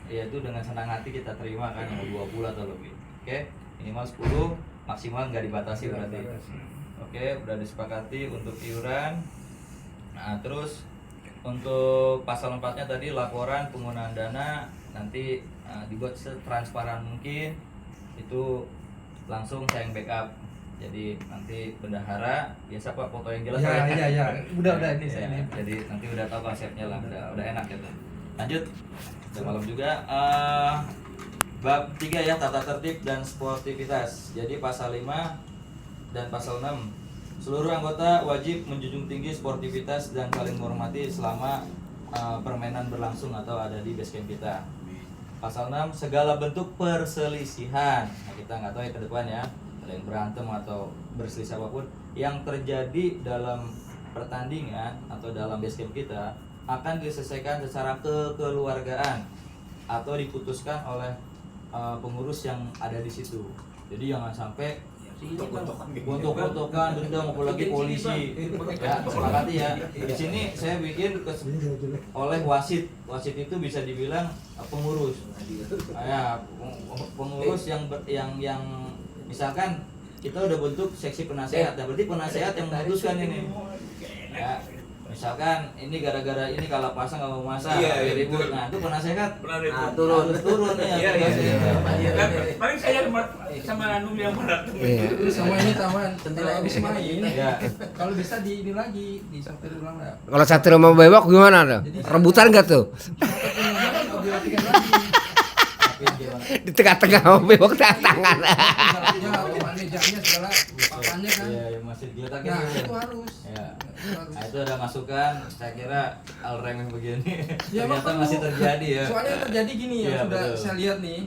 yaitu dengan senang hati kita terima kan, mau 20 atau lebih. Oke, minimal 10, maksimal nggak dibatasi berarti. Oke, udah disepakati untuk iuran. Nah, terus untuk pasal 4-nya tadi laporan penggunaan dana nanti dibuat setransparan mungkin. Itu langsung saya yang backup. Jadi nanti bendahara biasa Pak foto yang jelas
Iya,
ya.
iya. Udah ini
Ya,
saya ini.
jadi nanti udah tahu konsepnya lah, udah enak gitu. Lanjut, udah malam juga. Bab 3 ya, tata tertib dan sportivitas. Jadi pasal 5 dan pasal 6, seluruh anggota wajib menjunjung tinggi sportivitas dan saling menghormati selama permainan berlangsung atau ada di base camp kita. Pasal 6, segala bentuk perselisihan. Nah, kita nggak tahu ya ke depan ya, ada yang berantem atau berselisih apapun yang terjadi dalam pertandingan atau dalam base camp kita akan diselesaikan secara kekeluargaan atau diputuskan oleh pengurus yang ada di situ. Jadi jangan sampai gontok-gontokan dendam apalagi polisi. Ya, sepakati ya. Di sini saya bikin oleh wasit. Wasit itu bisa dibilang pengurus. Ya, pengurus yang misalkan kita udah bentuk seksi penasehat, nah berarti penasehat yang memutuskan ini. Ya, misalkan ini gara-gara ini kalah pasang nggak mau masak, ribut, nah itu penasehat turun ya.
Paling saya sama Anu yang berat.
Sama ini taman kalau habis main.
Ya.
Kalau bisa di ini lagi di satu ulang lah.
Kalau satu rumah bewok gimana tuh? Rebutan nggak tuh?
Dilatihkan lagi.
gimana?
Di tengah-tengah belok tangan.
Misalnya tempat mejanya segala papannya kan.
Iya, yang masih digeletakin.
Nah,
gitu.
itu harus.
Ya.
Itu harus.
Nah, itu ada masukan, saya kira hal remeh begini
Ya, emang
ternyata
perlu.
masih terjadi ya.
Soalnya yang terjadi gini ya,
Iya,
sudah
betul.
saya lihat nih.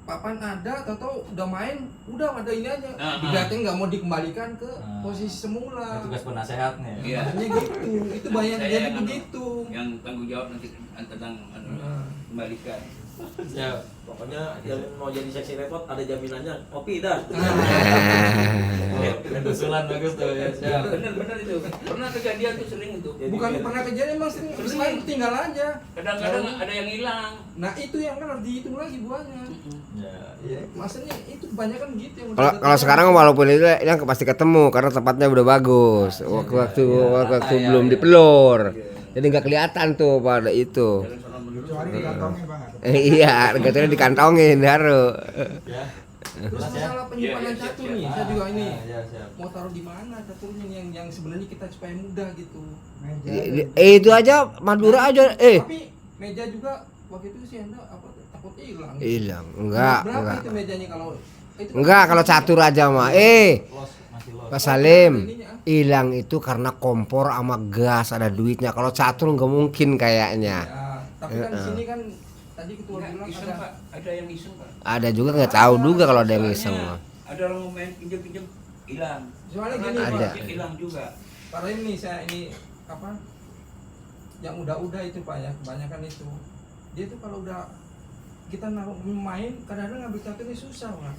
Papan ada, atau udah main, udah ada ini aja.
Ah, ah.
Digating nggak mau dikembalikan ke
Ah.
posisi
Nah,
semula.
tugas penasehatnya.
Iya.
Maksudnya gitu. Itu banyak
Saya
jadi
yang
begitu.
Yang tanggung jawab nanti tentang kembalikan.
Ya.
Pokoknya yang mau jadi seksi repot ada jaminannya kopi dah.
Usulan bagus tuh ya. Siap.
Benar itu. Pernah kejadian tuh sering itu.
Bukan pernah kejadian, emang sering tinggal aja.
Kadang-kadang ada yang hilang.
Nah itu yang kan harus dihitung lagi buahnya.
Ya, iya.
Maksudnya itu banyak kan gitu yang
Kalau
udah
kalau sekarang walaupun itu yang pasti ketemu karena tempatnya udah bagus. Waktu belum dipelur. Jadi nggak kelihatan tuh pada itu.
Kecuali di kantongnya bang.
Iya, harganya dikantongin baru.
Ya.
Terus
Jelas ya?
masalah penyimpanan
Iya,
catur
siap,
nih,
siap.
saya juga ini
Ya, siap.
mau taruh di mana caturnya nih yang sebenarnya kita supaya mudah gitu.
Itu aja Madura aja.
Tapi meja juga waktu itu sih Anda apa takut hilang.
Hilang. Enggak,
Berapa
enggak.
itu mejanya kalau itu?
Enggak, kalau catur aja mah.
Los, masih los.
Pak Salim,
Ininya.
hilang itu karena kompor sama gas ada duitnya. Kalau catur nggak mungkin kayaknya.
Ya, tapi kan di sini kan tadi ketua
Enggak,
bilang
iseng,
ada
Pak. Ada yang iseng, Pak.
Ada juga nggak tahu juga kalau ada yang
Soalnya
iseng mah.
Ada orang mau main pinjam-pinjam hilang.
Soalnya
Pernah
gini,
Ada.
Pak, hilang juga.
Pak ini saya ini apa? Yang udah itu Pak ya, kebanyakan itu. Dia tuh kalau udah kita naruh main kadang-kadang ngambil caturnya susah Pak.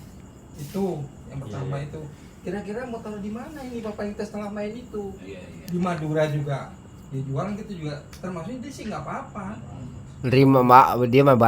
Itu yang pertama
Iya.
itu. Kira-kira mau taruh di mana ini Bapak yang kita setelah main itu?
Iya, iya.
Di Madura juga. Dia jualan gitu juga. Termasuk dia sih nggak apa-apa.
Nerima mbak, dia mah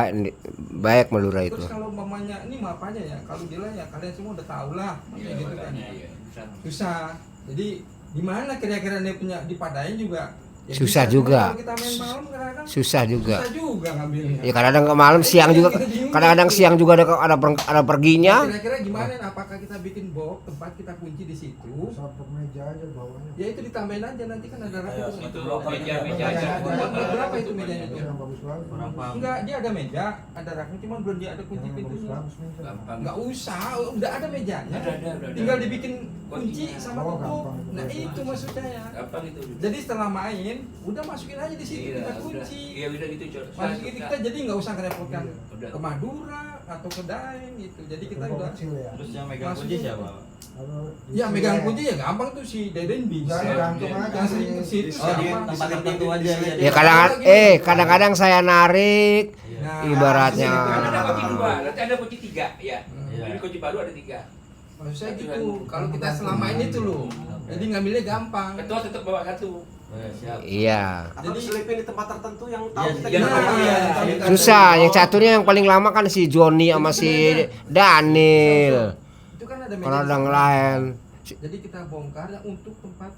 baik Madura itu.
Terus kalau mamanya ini maaf aja ya, kalau dia ya kalian semua udah tahu lah,
Iya,
maksudnya gitu kan.
makanya, iya. Susah.
Susah. Jadi di mana kira-kira dia punya dipadain juga. Ya
Susah
bisa.
juga.
Kalau kita main malam kadang-kadang
Susah juga.
susah juga ngambilnya.
Ya kadang-kadang ke malam, siang juga. Kadang-kadang siang juga ada perginya.
Kira-kira gimana? Apakah kita bikin box tempat kita kunci di situ?
Satu meja aja bawahnya.
Ya itu ditambahin aja nanti kan ada rak itu.
Itu meja aja.
Berapa itu mejanya tuh?
Yang bagus banget.
Berapa?
Enggak, dia ada meja, ada raknya, cuma belum dia ada kunci
Yang bagus
pintunya.
bagus nih.
Gampang.
Enggak usah, udah ada mejanya.
Ada.
Tinggal dibikin kunci
Kuncinya.
sama
Oh,
tutup.
gampang.
Nah itu maksud saya.
Gampang itu.
Jadi setelah main, udah masukin aja di situ
Iya,
kita
udah.
kunci.
Iya, udah gitu, Cok.
Masukin kita jadi nggak usah ngerepotkan
Udah.
ke Madura atau ke Daeng gitu. Jadi kita
Gerbong
udah.
kecil ya.
Terus yang megang kunci
Masukin.
siapa?
Kalau di
Ya
sini
megang kunci ya gampang tuh si Deden bisa.
Jangan gantung aja
Yang sering ke situ
Oh, di
siapa?
tempat tertentu aja ya.
Ya kadang-kadang saya narik.
Nah,
Ibaratnya.
Kan ada kunci dua, nanti ada kunci tiga, ya.
Iya.
Jadi kunci baru ada tiga.
Maksud saya gitu. Kalau kita selama ini tuh loh, jadi ngambilnya gampang.
Ketua tetap bawa satu.
Oh, ya, siap.
Iya.
Atau
Jadi-
diselipin di tempat tertentu yang tahu
Iya,
kita
iya.
gimana.
Nah,
Susah, yang caturnya yang paling lama kan si Joni sama si Daniel.
Itu kan ada meja.
Kalau
di
ada yang
sana.
lain,
Jadi kita bongkar yang untuk tempat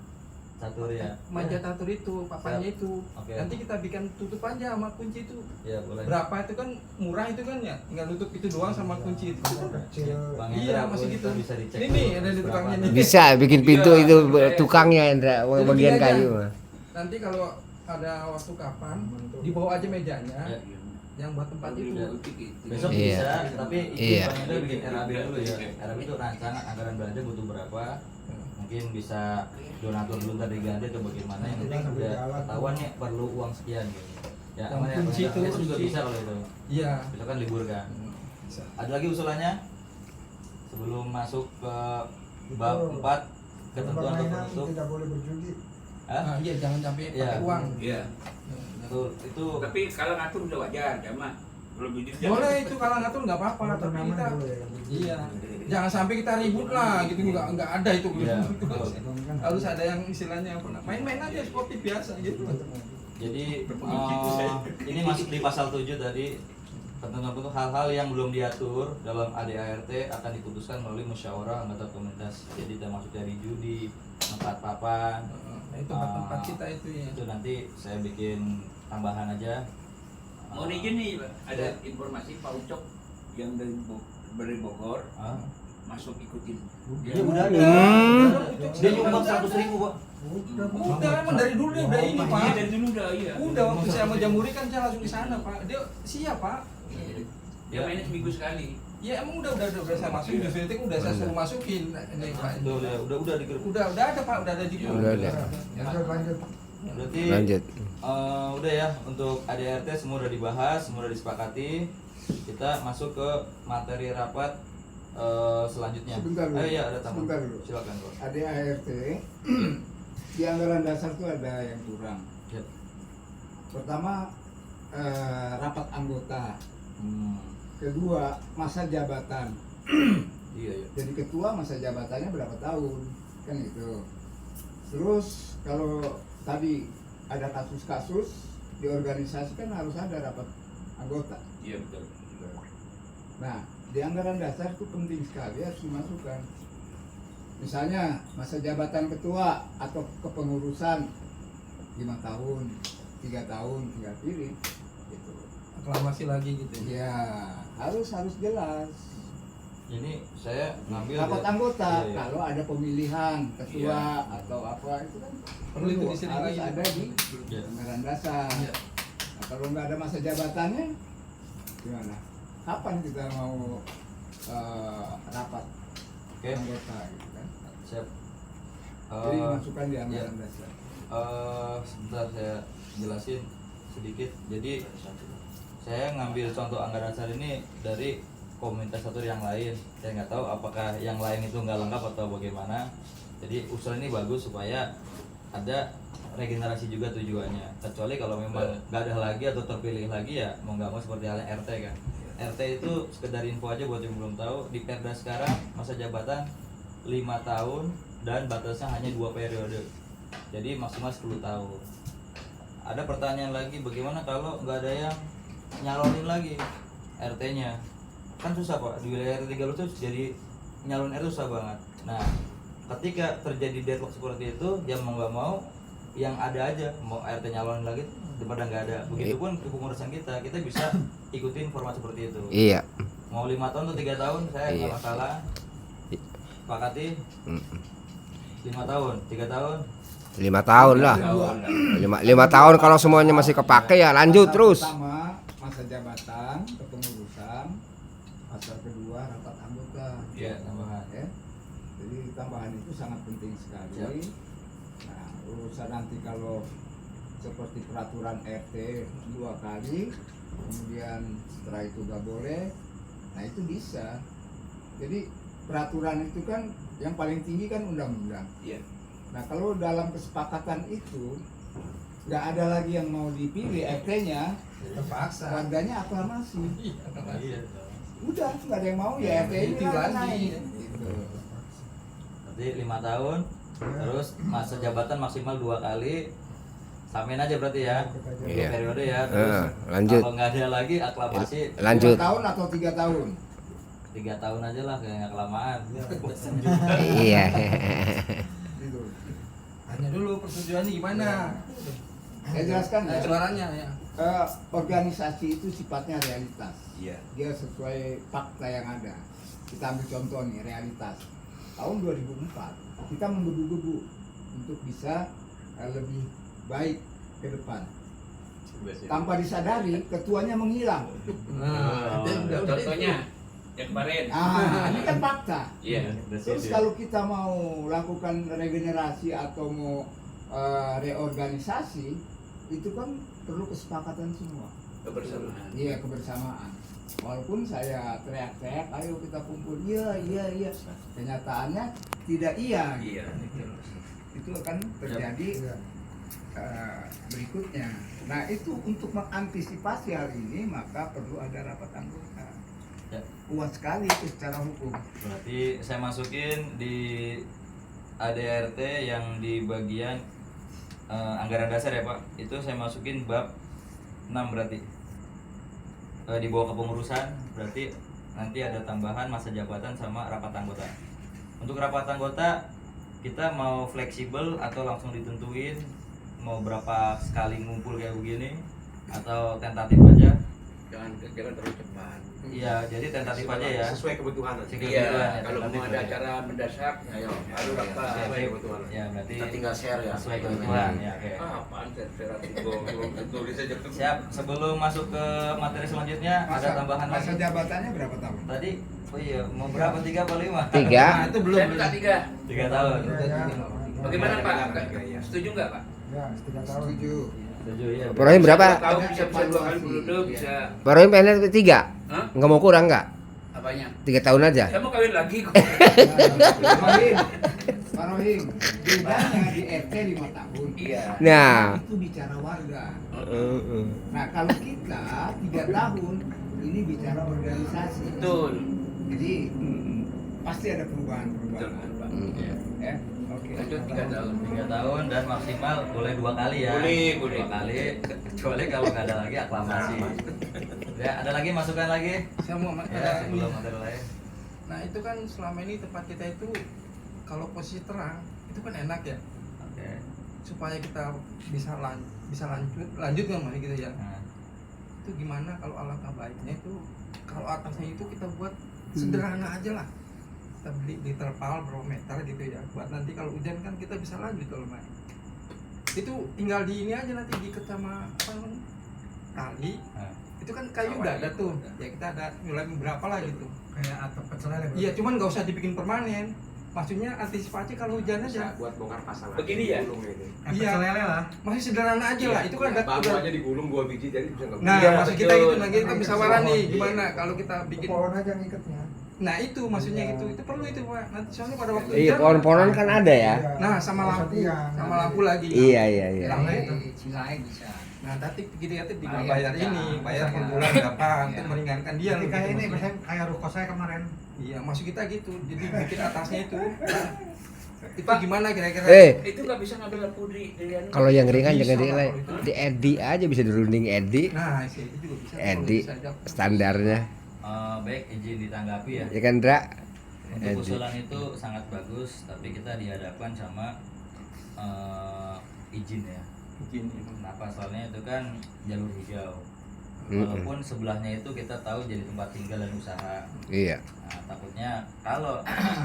Catur ya.
meja tatur itu, papannya itu.
Oke.
Nanti kita bikin tutup aja sama kunci itu.
Ya, boleh.
Berapa itu kan murah itu kan ya, tinggal nutup itu doang sama kunci itu.
kecil.
Bang
Iya,
Indra
masih
pun
gitu.
bisa dicek.
Ini nih, ada di tukangnya nih.
bisa bikin pintu itu tukangnya Indra,
Jadi
bagian
gini aja.
kayu.
Nanti kalau ada waktu kapan, dibawa aja mejanya
Ya.
yang buat tempat itu.
Besok
Iya.
bisa, tapi
Iya.
Bang Indra bikin RAB dulu ya. RAB itu rancangan anggaran belanja butuh berapa. Mungkin bisa donatur dulu ntar diganti atau bagaimana. Yang penting udah ketahuan nih perlu uang sekian gitu. Ya,
Yang
aman ya.
kunci itu,
Besok juga
kunci.
bisa kalau itu.
Iya.
Besok kan libur kan.
Bisa.
Ada lagi usulannya? Sebelum masuk ke bab 4 ketentuan atau
Permainan
penutup.
tidak boleh berjudi.
Hah?
Nah, iya jangan sampai
Iya.
pakai uang.
Iya.
Betul. Itu
Tapi kalau ngatur udah wajar, Jama. Kalau bujur
Boleh itu kalau ngatur nggak apa-apa,
Kalau
tapi
turnamen
kita
boleh ya.
iya. Jangan sampai kita ribut lah gitu, nggak ada itu.
Iya,
Gitu.
betul.
Harus ada yang istilahnya apa? Main-main aja seperti biasa gitu.
jadi ini masuk di pasal 7 tadi. Ketentuan itu hal-hal yang belum diatur dalam ADART akan diputuskan melalui musyawarah anggota komunitas. Jadi termasuk dari judi, tempat papan,
Nah, itu tempat kita itu ya.
itu nanti saya bikin tambahan aja.
Mau izin nih, ada informasi Pak Ucok yang dari Bogor
Ah,
masuk ikutin.
dia udah ada. Dia nyumbang 100.000 Pak.
Udah, emang dari dulu dia udah ini
Iya,
Pak.
dari dulu udah, iya.
Udah waktu saya mau jamuri kan saya langsung ke sana Pak. Dia siap Pak.
Dia mainnya seminggu sekali.
Ya emang udah saya masukin, di syuting udah saya suruh masukin ini Pak.
Udah di grup.
Udah ada Pak, udah ada di grup.
Udah ada.
Ya,
lanjut.
Berarti
Lanjut.
udah ya, untuk ADRT semua udah dibahas, semua udah disepakati. Kita masuk ke materi rapat selanjutnya.
Sebentar dulu.
Ayo ya, ada tamu.
Sebentar dulu.
Silakan, Bro.
ADART di anggaran dasar tuh ada yang kurang.
Ya.
Pertama rapat anggota.
Hmm.
Kedua masa jabatan.
Iya, iya.
Jadi ketua masa jabatannya berapa tahun kan itu. Terus kalau tadi ada kasus-kasus di organisasi kan harus ada rapat anggota.
Iya betul.
Nah, di anggaran dasar itu penting sekali harus dimasukkan. Misalnya masa jabatan ketua atau kepengurusan 5 tahun, 3 tahun, 3 pilih gitu.
aklamasi lagi gitu.
Ya, harus jelas.
Ini saya ngambil
Rapat anggota
Iya.
kalau ada pemilihan ketua atau apa itu kan
Perlu itu disediakan.
harus ada di
Iya.
anggaran dasar.
Iya.
Nah, kalau nggak ada masa jabatannya gimana? Kapan kita mau rapat
Oke,
anggota gitu kan?
siap.
Jadi masukkan di anggaran
iya.
dasar.
Sebentar saya jelasin sedikit. Jadi saya ngambil contoh anggaran dasar ini dari komunitas satu yang lain. Saya nggak tahu apakah yang lain itu nggak lengkap atau bagaimana. Jadi usul ini bagus supaya ada regenerasi juga tujuannya. Kecuali kalau memang nggak ada lagi atau terpilih lagi ya mau nggak mau seperti halnya RT kan. RT itu sekedar info aja buat yang belum tahu. Di Perda sekarang masa jabatan 5 tahun dan batasnya hanya 2 periode. Jadi maksimal 10 tahun. Ada pertanyaan lagi, bagaimana kalau nggak ada yang nyalonin lagi RT-nya? Kan susah Pak, di wilayah RT 3 itu jadi nyalon RT susah banget. Nah, ketika terjadi deadlock seperti itu, ya mau nggak mau yang ada aja, mau RT nyalonin lagi daripada nggak ada. Begitupun kepengurusan kita bisa ikutin format seperti itu.
Iya.
Mau 5 tahun atau 3 tahun, saya nggak
Iya.
masalah. Pakati 5 tahun, 3 tahun.
5 tahun lah. 5 tahun kalau semuanya masih kepake ya lanjut terus.
Pertama masa jabatan kepengurusan, masa kedua rapat anggota.
Iya, tambahan.
Ya. Jadi tambahan itu sangat penting sekali.
Siap.
Nah, urusan nanti kalau seperti peraturan RT 2 kali, kemudian setelah itu gak boleh, nah itu bisa. Jadi peraturan itu kan yang paling tinggi kan undang-undang.
Iya.
Nah kalau dalam kesepakatan itu nggak ada lagi yang mau dipilih RT-nya,
Terpaksa.
warganya aklamasi.
Iya.
Udah nggak ada yang mau
Ya,
ya RT ini
itu lagi.
naik. Gitu.
Berarti 5 tahun, terus masa jabatan maksimal 2 kali. Samain aja berarti ya.
Iya.
Periode ya. Terus
Lanjut.
kalau nggak ada lagi aklamasi
Lanjut.
2 tahun atau 3 tahun?
3 tahun aja lah, kayaknya kelamaan.
Iya.
Gitu.
Hanya dulu persetujuannya gimana?
Saya jelaskan ya.
Suaranya ya.
Organisasi itu sifatnya realitas.
Iya.
Dia sesuai fakta yang ada. Kita ambil contoh nih realitas. Tahun 2004 kita menggebu-gebu untuk bisa lebih baik ke depan. Tanpa disadari ketuanya menghilang.
Nah,
Contohnya yang kemarin.
Ini kan fakta.
Iya.
Terus kalau kita mau lakukan regenerasi atau mau reorganisasi, itu kan perlu kesepakatan semua.
Kebersamaan.
Iya, kebersamaan. Walaupun saya teriak-teriak, ayo kita kumpul, iya. Kenyataannya tidak iya.
Iya.
Itu akan terjadi berikutnya. Nah itu untuk mengantisipasi hal ini maka perlu ada rapat anggota.
Ya.
Kuat sekali itu secara hukum.
Berarti saya masukin di ADRT yang di bagian anggaran dasar ya Pak. Itu saya masukin bab 6 berarti. Di bawah kepengurusan berarti nanti ada tambahan masa jabatan sama rapat anggota. Untuk rapat anggota kita mau fleksibel atau langsung ditentuin mau berapa sekali ngumpul kayak begini atau tentatif aja.
jangan terlalu cepat.
Iya, jadi tentatif aja ya.
Sesuai kebutuhan aja.
Sesuai
Iya,
kebutuhan ya,
kalau mau
tentatif
ada
ya.
acara mendesak,
Ayo.
baru dapat.
Sesuai
kebutuhan.
Ya, berarti
Kita tinggal share ya.
sesuai kebutuhan ya. Oke.
Apaan saya tulis aja.
Siap, sebelum masuk ke materi selanjutnya ada tambahan
masa
lagi.
jabatannya berapa tahun?
Tadi oh iya, mau berapa 3 atau 5?
3.
Nah, itu belum.
Saya minta 3.
3 tahun.
Bagaimana Pak?
Iya.
Setuju nggak Pak?
Ya, 3 tahun.
Setuju.
Setuju ya.
Pak Rohim berapa?
Tahu bisa 2 kali periode bisa.
Pak Rohim pengennya 3.
Hah?
Nggak mau kurang nggak?
Apanya?
3 tahun aja.
Saya mau kawin lagi kok.
Pak Rohim, bedanya di RT 5 tahun.
Iya.
Nah.
Itu bicara warga. Nah kalau kita 3 tahun, ini bicara organisasi.
Betul.
Jadi pasti ada perubahan-perubahan.
Iya.
Ya, oke.
Lanjut 3 tahun.
3 tahun dan maksimal boleh 2 kali ya.
Boleh.
2 kali. Kecuali kalau nggak ada lagi aklamasi. Ya, ada lagi masukan lagi?
Saya mau
Ya, sebelum materi lain.
Nah itu kan selama ini tempat kita itu kalau posisi terang itu kan enak ya,
Oke.
supaya kita bisa lanjut nggak Mas gitu ya.
Nah,
Itu gimana kalau alangkah baiknya itu kalau atasnya itu kita buat sederhana aja lah, kita beli terpal berapa meter gitu ya, buat nanti kalau hujan kan kita bisa lanjut kalau main. Itu tinggal di ini aja nanti diikat sama apa namanya, tali.
nah.
Itu kan kayu udah ada tuh ya, kita ada nilai berapa lah gitu.
Kayak atap pecel lele.
Iya, cuman nggak usah dibikin permanen. Maksudnya antisipasi kalau hujan aja.
Bisa buat bongkar pasang.
Begini ya?
Gulung ini.
Kayak
Iya.
pecel lele lah.
Masih sederhana aja lah. Itu kan ada
bambu
udah.
aja digulung 2 biji jadi bisa nggak.
Nah,
Iya,
maksud kita
betul.
gitu lagi kita bisa warna nih gimana kalau kita bikin.
Pohon aja ngiketnya.
Nah, itu maksudnya gitu. Itu perlu itu, Pak. Nanti soalnya pada waktu
Iya, pohon-pohonan kan ada ya.
Nah, sama lampu. Sama lampu lagi.
Iya, iya, iya.
Cilai bisa.
Nah, nanti kita tinggal
Bayar
bayar
aja.
ini, bayar per bulan berapa untuk
Iya.
meringankan dia.
Jadi
loh,
kayak
gitu
ini,
maksudnya.
misalnya kayak ruko saya kemarin.
Iya, maksud kita gitu. Jadi bikin atasnya itu. Itu gimana kira-kira?
Itu nggak bisa ngambil lampu di anu.
Kalau yang ringan
Bisa
jangan
lah
di
kalau itu.
di Edi aja, bisa dirunding Edi.
Nah, itu juga bisa. kalau
Edi
bisa aja.
standarnya.
Baik, izin ditanggapi ya.
Ya kan, Dra?
Untuk
Edi.
usulan itu sangat bagus, tapi kita dihadapkan sama izin ya.
Bikin ini.
Kenapa? Soalnya itu kan jalur hijau.
Mm-mm.
Walaupun sebelahnya itu kita tahu jadi tempat tinggal dan usaha.
Iya.
Nah, takutnya kalau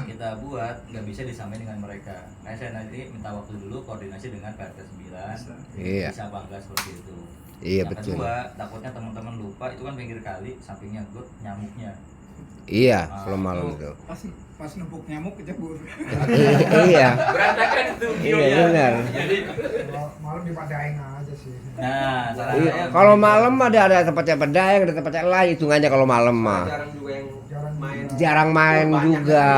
kita buat nggak bisa disamain dengan mereka. Nah, saya nanti minta waktu dulu koordinasi dengan PRT 9.
Iya.
Bisa apa enggak seperti itu.
Iya,
Yang
betul.
kedua, takutnya teman-teman lupa itu kan pinggir kali, sampingnya got nyamuknya.
Iya, kalau malam itu.
Pas nempuk nyamuk kecebur.
Iya.
Berantakan itu
Iya,
videonya.
benar.
Jadi,
Kalau malam dipadain aja sih.
nah, saran
Iya,
saya
kalau
begitu.
malam ada tempatnya pedayang, ada tempatnya lain, hitungannya kalau malam mah.
Jarang juga yang main.
Jarang main
Banyak
juga.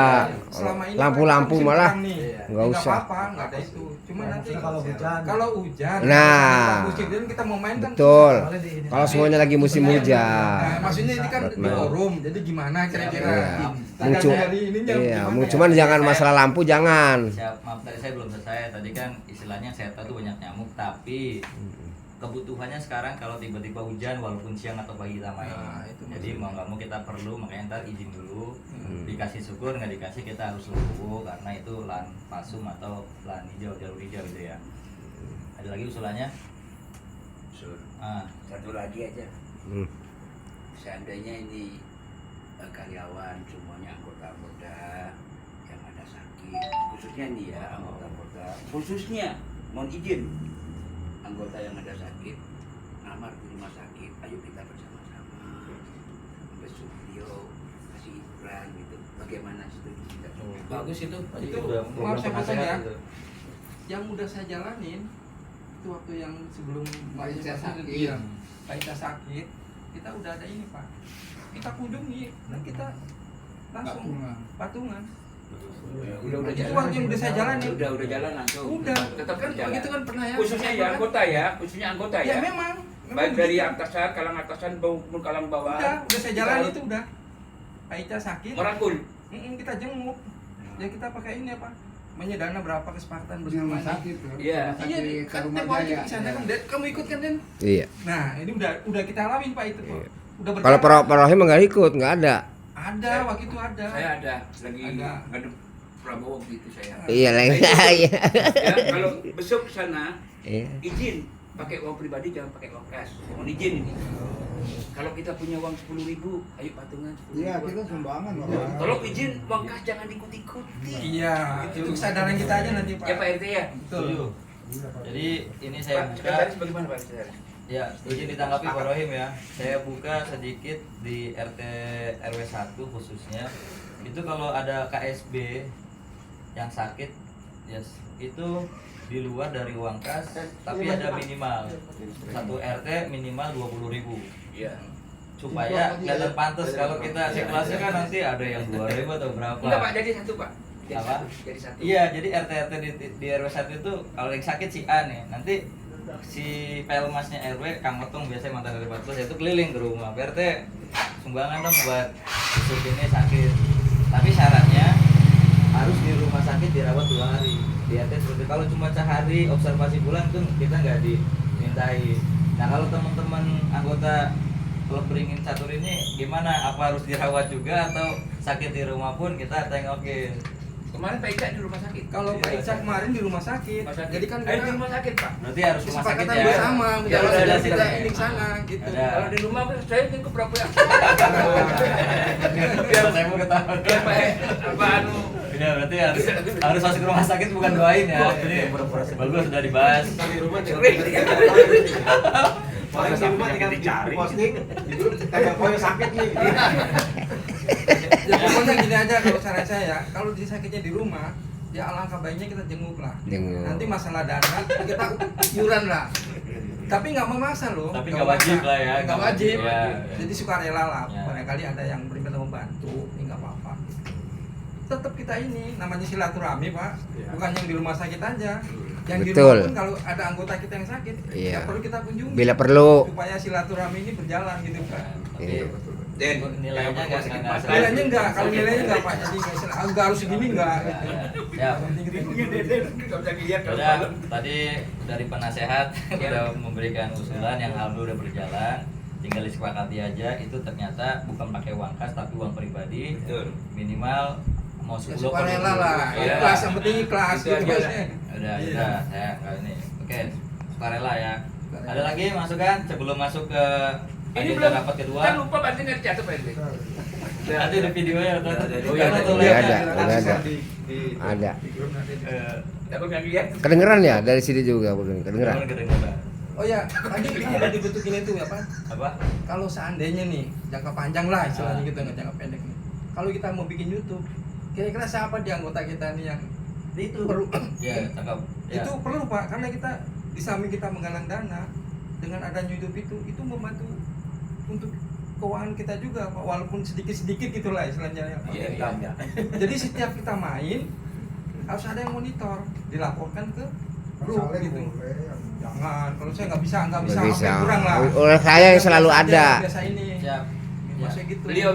Selama ini
Lampu-lampu
kan
malah
terang nih.
nggak
Ya,
usah.
apa-apa, nggak ada itu. Cuma
Ya,
nanti
maksudnya kalau hujan.
Kalau hujan.
Nah.
musim hujan kita mau main kan.
Betul.
susah.
Soalnya di ini.
Kalau semuanya lagi musim
Nah,
hujan.
maksudnya ini kan
Buat
di
main.
forum. Jadi gimana kira-kira?
Iya.
Tanggal
Muncul.
dari ininya
Iya,
gimana
cuman
ya?
jangan masalah lampu jangan.
Siap, maaf tadi saya belum selesai. Tadi kan istilahnya saya tahu tuh banyak nyamuk, tapi kebutuhannya sekarang kalau tiba-tiba hujan walaupun siang atau pagi kita main.
Nah, itu
Jadi
maksudnya.
mau nggak mau kita perlu, makanya ntar izin dulu.
Hmm.
Dikasih syukur, nggak dikasih kita harus legowo karena itu lahan pasum atau lahan hijau, jalur hijau gitu ya. Ada lagi usulannya?
Sur,
Ah,
satu lagi aja.
Hmm.
Seandainya ini karyawan semuanya anggota-anggota yang ada sakit, khususnya nih ya anggota-anggota, khususnya mohon izin anggota yang ada sakit, ngamar di rumah sakit, ayo kita bersama-sama besok beliau kasih hiburan gitu. Bagaimana setuju tidak? Bagus itu.
Itu
udah
maaf saya potong ya.
gitu.
Yang udah saya jalanin itu waktu yang sebelum
Pak Ica sakit.
Iya, Pak Ica sakit, kita udah ada ini Pak. Kita kunjungi dan kita langsung patungan.
Udah
Itu waktu yang udah saya jalanin.
Udah jalan langsung.
Udah.
Tetap
Kan
berjalan.
begitu kan pernah ya.
Khususnya ya anggota ya, khususnya anggota
Ya
ya.
memang.
Baik dari
begitu.
atasan, kalang atasan maupun kalang bawah.
Udah saya jalan itu udah. Pak Ica sakit.
Merangkul.
Kita jenguk. Ya kita pakai ini apa? Menyedana berapa kesepakatan
Di
bersama
rumah
ini.
sakit tuh.
Iya.
Rumah
Iya,
sakit
kan
Rumah
tempo hari
Jaya.
di sana kan, Den. Kamu ikut kan, Den?
Iya.
Nah, ini udah kita alamin Pak itu, Pak.
Iya.
Udah
Kalau
berjalan.
Pak Rohim nggak ikut, nggak ada.
Ada, waktu itu ada.
Saya ada lagi
Ada.
ngadep Prabowo gitu saya.
Iya lagi. Iya.
Ya, kalau besok ke sana
Iya.
izin pakai uang pribadi jangan pakai uang cash. Mohon izin ini. Kalau kita punya uang 10.000, ayo patungan 10.000.
Iya, kita sumbangan.
Tolong izin uang kas jangan ikut-ikuti.
Iya, itu kesadaran kita aja nanti Pak.
Ya Pak RT ya.
Setuju. Jadi ini saya
Pak,
buka.
sekretaris bagaimana Pak sekretaris?
Ya, izin ditanggapi Pak Rohim ya. Saya buka sedikit di RT RW 1 khususnya. Itu kalau ada KSB yang sakit, yes, itu di luar dari uang kas, tapi ada minimal. Satu RT minimal 20.000.
Iya.
Supaya kelihatan pantas kalau kita sirkulasi kan nanti ada yang 2.000 atau berapa.
Enggak Pak, jadi satu Pak. Jadi
Apa?
satu, jadi satu.
Iya, jadi RT di RW 1 itu kalau yang sakit si A nih, nanti si pelmasnya RW, Kang Otong biasanya mantan dari Batus itu keliling ke rumah. RT sumbangan dong buat busuk ini sakit. Tapi syaratnya harus di rumah sakit dirawat 2 hari. Di RT seperti kalau cuma sehari observasi bulan tuh kita nggak dimintai. Nah kalau teman-teman anggota klub beringin catur ini gimana? Apa harus dirawat juga atau sakit di rumah pun kita tengokin?
Kemarin Pak Ica di rumah sakit.
Kalau Pak Ica kemarin di rumah sakit, jadi kan
di rumah sakit Pak.
Berarti harus rumah sakit
kesepakatan
ya.
bersama,
Ya,
menjalankan
udah,
kita
silakan.
ini sana gitu.
Ada.
Kalau di rumah saya ingin ke berapa ya?
Biar saya mau ketahuan.
Biar Pak apa anu
Ya berarti harus masuk rumah sakit bukan doain ya. Ini bagus sudah dibahas.
Di rumah
Paling di rumah tinggal dicari.
posting, di grup tembak koyo sakit nih.
Ya pokoknya gini aja kalau saran saya, kalau sakitnya di rumah, ya alangkah baiknya kita jenguk lah.
Jenguk.
Nanti masalah dana kita iuran lah. Tapi nggak memaksa loh.
Tapi nggak wajib lah ya.
Nggak wajib.
Ya.
Jadi sukarela lah.
Ya.
Barangkali ada yang berminta membantu, ini nggak apa-apa. Tetap kita ini namanya silaturahmi Pak, bukan yang di rumah sakit aja. Yang di
Betul.
rumah pun kalau ada anggota kita yang sakit,
Iya.
ya perlu kita kunjungi.
Bila perlu.
Supaya silaturahmi ini berjalan gitu Pak.
Iya.
Den
Nilainya nggak
Nilainya enggak, kalau nilainya enggak Pak, jadi enggak harus segini enggak.
Ya.
Enggak bisa lihat kalau
Udah, tadi dari penasehat udah memberikan usulan yang alhamdulillah udah berjalan. Tinggal disepakati aja itu ternyata bukan pakai uang kas tapi uang pribadi.
Betul.
Minimal mau 10
Ya, sukarela lah,
Iya.
ikhlas, yang penting ikhlas
Itu
gitu
aja.
Bosnya.
Udah,
Iya.
udah saya kali ini. Oke, sukarela ya. Ada lagi masukan sebelum masuk ke
Ini
agenda
belum
rapat kedua?
Kan lupa berarti nggak dicatat Pak RT.
Nanti ada videonya atau
Oh, iya,
atau
Iya,
live-nya?
ada. Ada.
Dapat nggak lihat?
Kedengeran ya dari sini juga kedengeran.
Kedengeran.
Oh ya, tadi udah dibentukin itu ya Pak.
Apa?
Kalau seandainya nih jangka panjang lah istilahnya gitu, nggak jangka pendek nih. Kalau kita mau bikin YouTube, kira-kira siapa di anggota kita nih yang
Itu
perlu?
ya, cakep. Ya.
Itu perlu Pak, karena kita di samping kita menggalang dana dengan adanya YouTube itu membantu untuk keuangan kita juga Pak, walaupun sedikit-sedikit gitulah istilahnya ya Pak.
Iya.
Jadi setiap kita main harus ada yang monitor, dilaporkan ke grup gitu. Jangan, kalau saya nggak bisa
Nggak
sampai
bisa.
kurang lah.
Oleh saya yang selalu
Biasa aja,
ada.
Biasa ini.
Siap.
Maksudnya gitu.
Beliau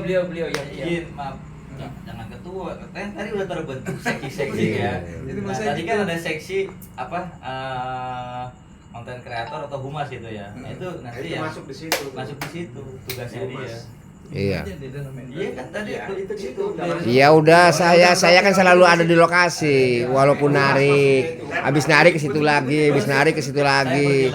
ya.
Izin, maaf. Jangan ketua, kan tadi udah terbentuk seksi-seksi
Iya.
ya.
Itu
Nah,
maksudnya
tadi
gitu.
kan ada seksi apa konten kreator atau humas gitu ya. Nah, itu nanti
Itu
ya
masuk di situ.
masuk di situ tugasnya
Humas.
dia.
Iya.
Iya kan tadi itu gitu.
Ya udah saya kan selalu ada di lokasi walaupun narik. Habis narik ke situ lagi, habis narik ke situ lagi.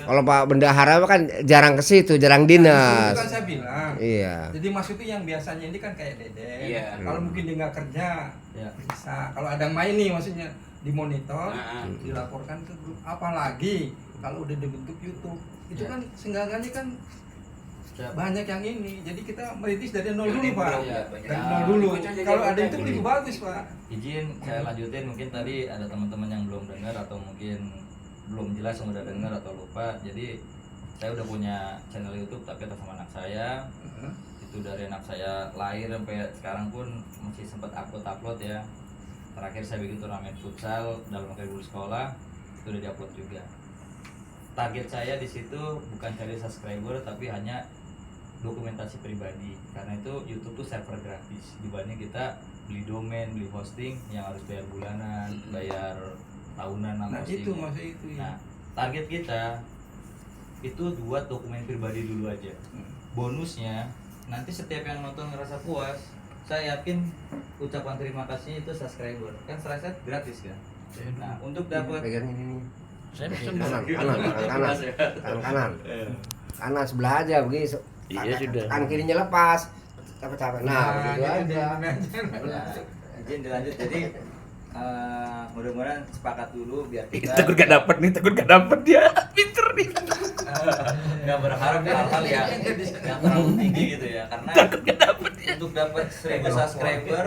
Kalau Pak Bendahara kan jarang ke situ, jarang
Itu
dinas.
kan saya bilang.
Iya.
Jadi maksudnya yang biasanya ini kan kayak Deden.
Iya.
Kalau mungkin dia nggak kerja,
Ya.
bisa. Kalau ada yang main nih maksudnya dimonitor,
Nah,
dilaporkan ke grup. Apalagi kalau udah dibentuk YouTube, itu
Ya.
kan seenggaknya kan
Siap.
banyak yang ini. Jadi kita merintis dari nol dulu
Dari
Pak.
nol, ya, banyak.
Dari nol dulu.
Jadi
Kalau ada
banyak.
itu lebih bagus Pak.
Izin saya lanjutin, mungkin tadi ada teman-teman yang belum dengar atau mungkin belum jelas yang udah dengar atau lupa. Jadi saya udah punya channel YouTube tapi atas nama anak saya. Itu dari anak saya lahir sampai sekarang pun masih sempat upload ya. Terakhir saya bikin turnamen futsal dalam libur sekolah, itu udah diupload juga. Target saya di situ bukan cari subscriber tapi hanya dokumentasi pribadi, karena itu YouTube tuh server gratis dibanding kita beli domain, beli hosting yang harus bayar bulanan, bayar tahunan
Nah
hosting.
itu maksud itu ya.
Nah, target kita itu buat dokumen pribadi dulu aja. Bonusnya nanti setiap yang nonton ngerasa puas, saya yakin ucapan terima kasihnya itu subscriber. Kan subscribe gratis kan. Nah, untuk dapat
Pegang ini nih.
saya
Kanan, kanan, tangan kanan. Tangan kanan. kanan sebelah aja begitu.
Iya, sudah.
Kanan kirinya lepas. Capek-capek. Nah, begitu aja.
Izin dilanjut. Jadi mudah-mudahan sepakat dulu biar kita
Takut gak dapet nih, takut gak dapet dia. Pinter nih.
nggak berharap di hal-hal yang terlalu tinggi gitu ya, karena
Takut gak dapet dia.
untuk dapat 1000 subscriber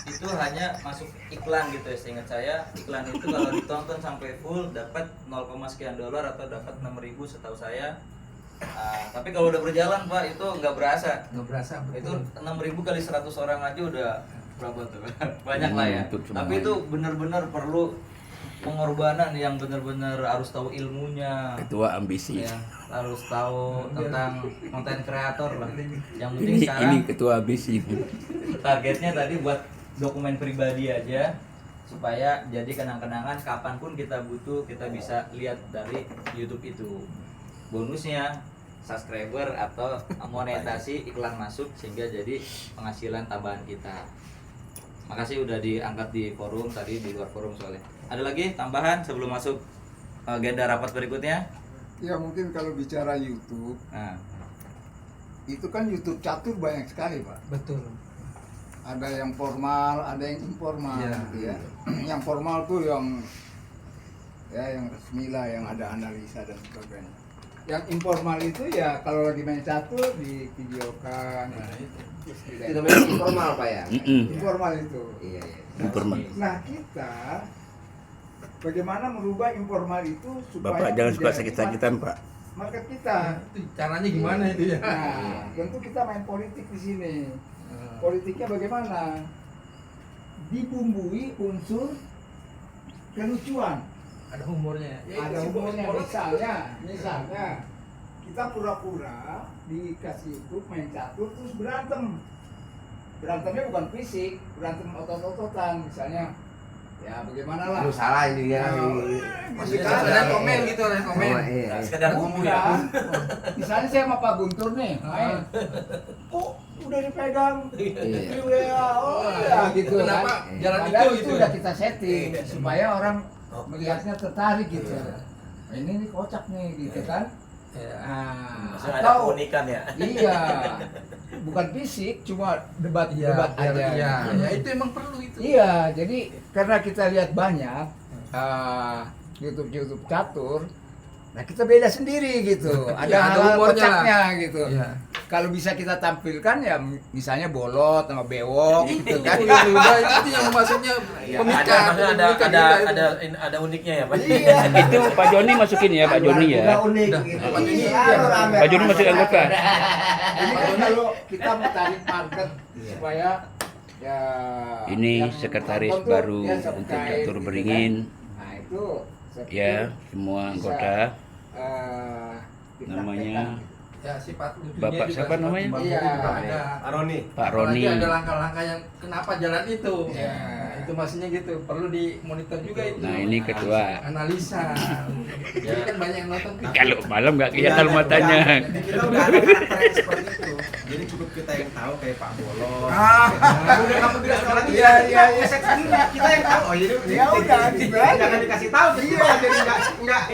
itu hanya masuk iklan gitu ya. Seingat saya iklan itu kalau ditonton sampai full dapat 0, sekian dolar atau dapat 6.000 setahu saya. Tapi kalau udah berjalan Pak itu nggak berasa.
Nggak berasa.
Itu 6.000 kali 100 orang aja udah berapa tuh? Banyak lah ya.
Untuk semua.
Tapi itu benar-benar perlu pengorbanan yang benar-benar harus tahu ilmunya.
Ketua ambisi.
Ya, harus tahu tentang konten kreator lah. Yang penting
Ini
sekarang
ketua ambisi.
targetnya tadi buat dokumen pribadi aja supaya jadi kenang-kenangan kapanpun kita butuh kita bisa lihat dari YouTube itu. Bonusnya subscriber atau monetasi iklan masuk sehingga jadi penghasilan tambahan kita. Makasih udah diangkat di forum tadi, di luar forum soalnya. Ada lagi tambahan sebelum masuk agenda rapat berikutnya?
Ya mungkin kalau bicara YouTube,
Nah,
itu kan YouTube catur banyak sekali Pak.
Betul.
Ada yang formal, ada yang informal,
Iya.
gitu ya. Yang formal tuh yang resmi lah, yang ada analisa dan sebagainya. Yang informal itu ya kalau lagi main catur di videokan. Nah,
Itu namanya informal Pak ya.
Informal itu.
Iya, iya.
Informal.
Nah kita bagaimana merubah informal itu supaya
Bapak jangan suka
menjadi
sakit-sakitan Pak.
market kita.
Itu caranya gimana itu ya?
Nah, tentu kita main politik di sini. Politiknya bagaimana? Dibumbui unsur kelucuan.
Ada humornya.
Ada humornya, misalnya kita pura-pura dikasih YouTube main catur terus berantem. Berantemnya bukan fisik, berantem otot-ototan misalnya. Ya bagaimana lah.
Lu salah ini ya.
Masih ada komen gitu, ada komen.
Oh, iya.
sekedar bumbu ya.
Misalnya saya sama Pak Guntur nih, main. Kok udah dipegang?
Iya.
Oh ya gitu.
Kenapa
kan.
jalan
Padahal
itu gitu
udah
ya?
kita setting supaya orang melihatnya tertarik gitu. Nah, ini kocak nih gitu kan. Nah,
Maksudnya ada
atau
keunikan ya.
iya, bukan fisik, cuma debat
Iya,
aja.
iya.
gitu.
Ya itu emang perlu itu.
Iya, jadi karena kita lihat banyak YouTube catur, nah kita beda sendiri gitu. Ada
Iya, ada
hal
humornya
kocaknya gitu.
Iya.
Kalau bisa kita tampilkan ya misalnya bolot sama bewok gitu kan.
Itu yang maksudnya pemikat.
Ada uniknya ya Pak.
Iya.
Itu Pak Joni masukin ya, Pak Joni ya.
Udah unik gitu.
Pak Joni masuk anggota.
Ini kan kalau kita mau tarik market supaya ya
Ini
yang
sekretaris
nonton tuh
baru
ya
untuk
subscribe
catur
gitu
beringin.
kan. Nah itu saya pikir
Ya, semua anggota.
kita
Namanya
tekan.
Ya sifat lucunya
Bapak
juga,
siapa
sifat
namanya?
pembangunan
Iya.
juga ada.
Aroni.
Pak
Apalagi
Roni.
ada langkah-langkah yang kenapa jalan itu.
Ya.
Itu maksudnya gitu. Perlu dimonitor juga itu.
Nah, ini ketua.
Analisa. Jadi kan banyak yang nonton.
Kalau malam nggak kelihatan matanya.
Kita udah ada karakter yang seperti itu. Jadi cukup kita yang tahu kayak Pak Bolot. Udah kamu tidak tahu lagi.
Iya, iya, iya.
Set sendiri kita yang tahu. Oh jadi
Ya udah, gitu aja.
jangan dikasih tahu. Iya, jadi nggak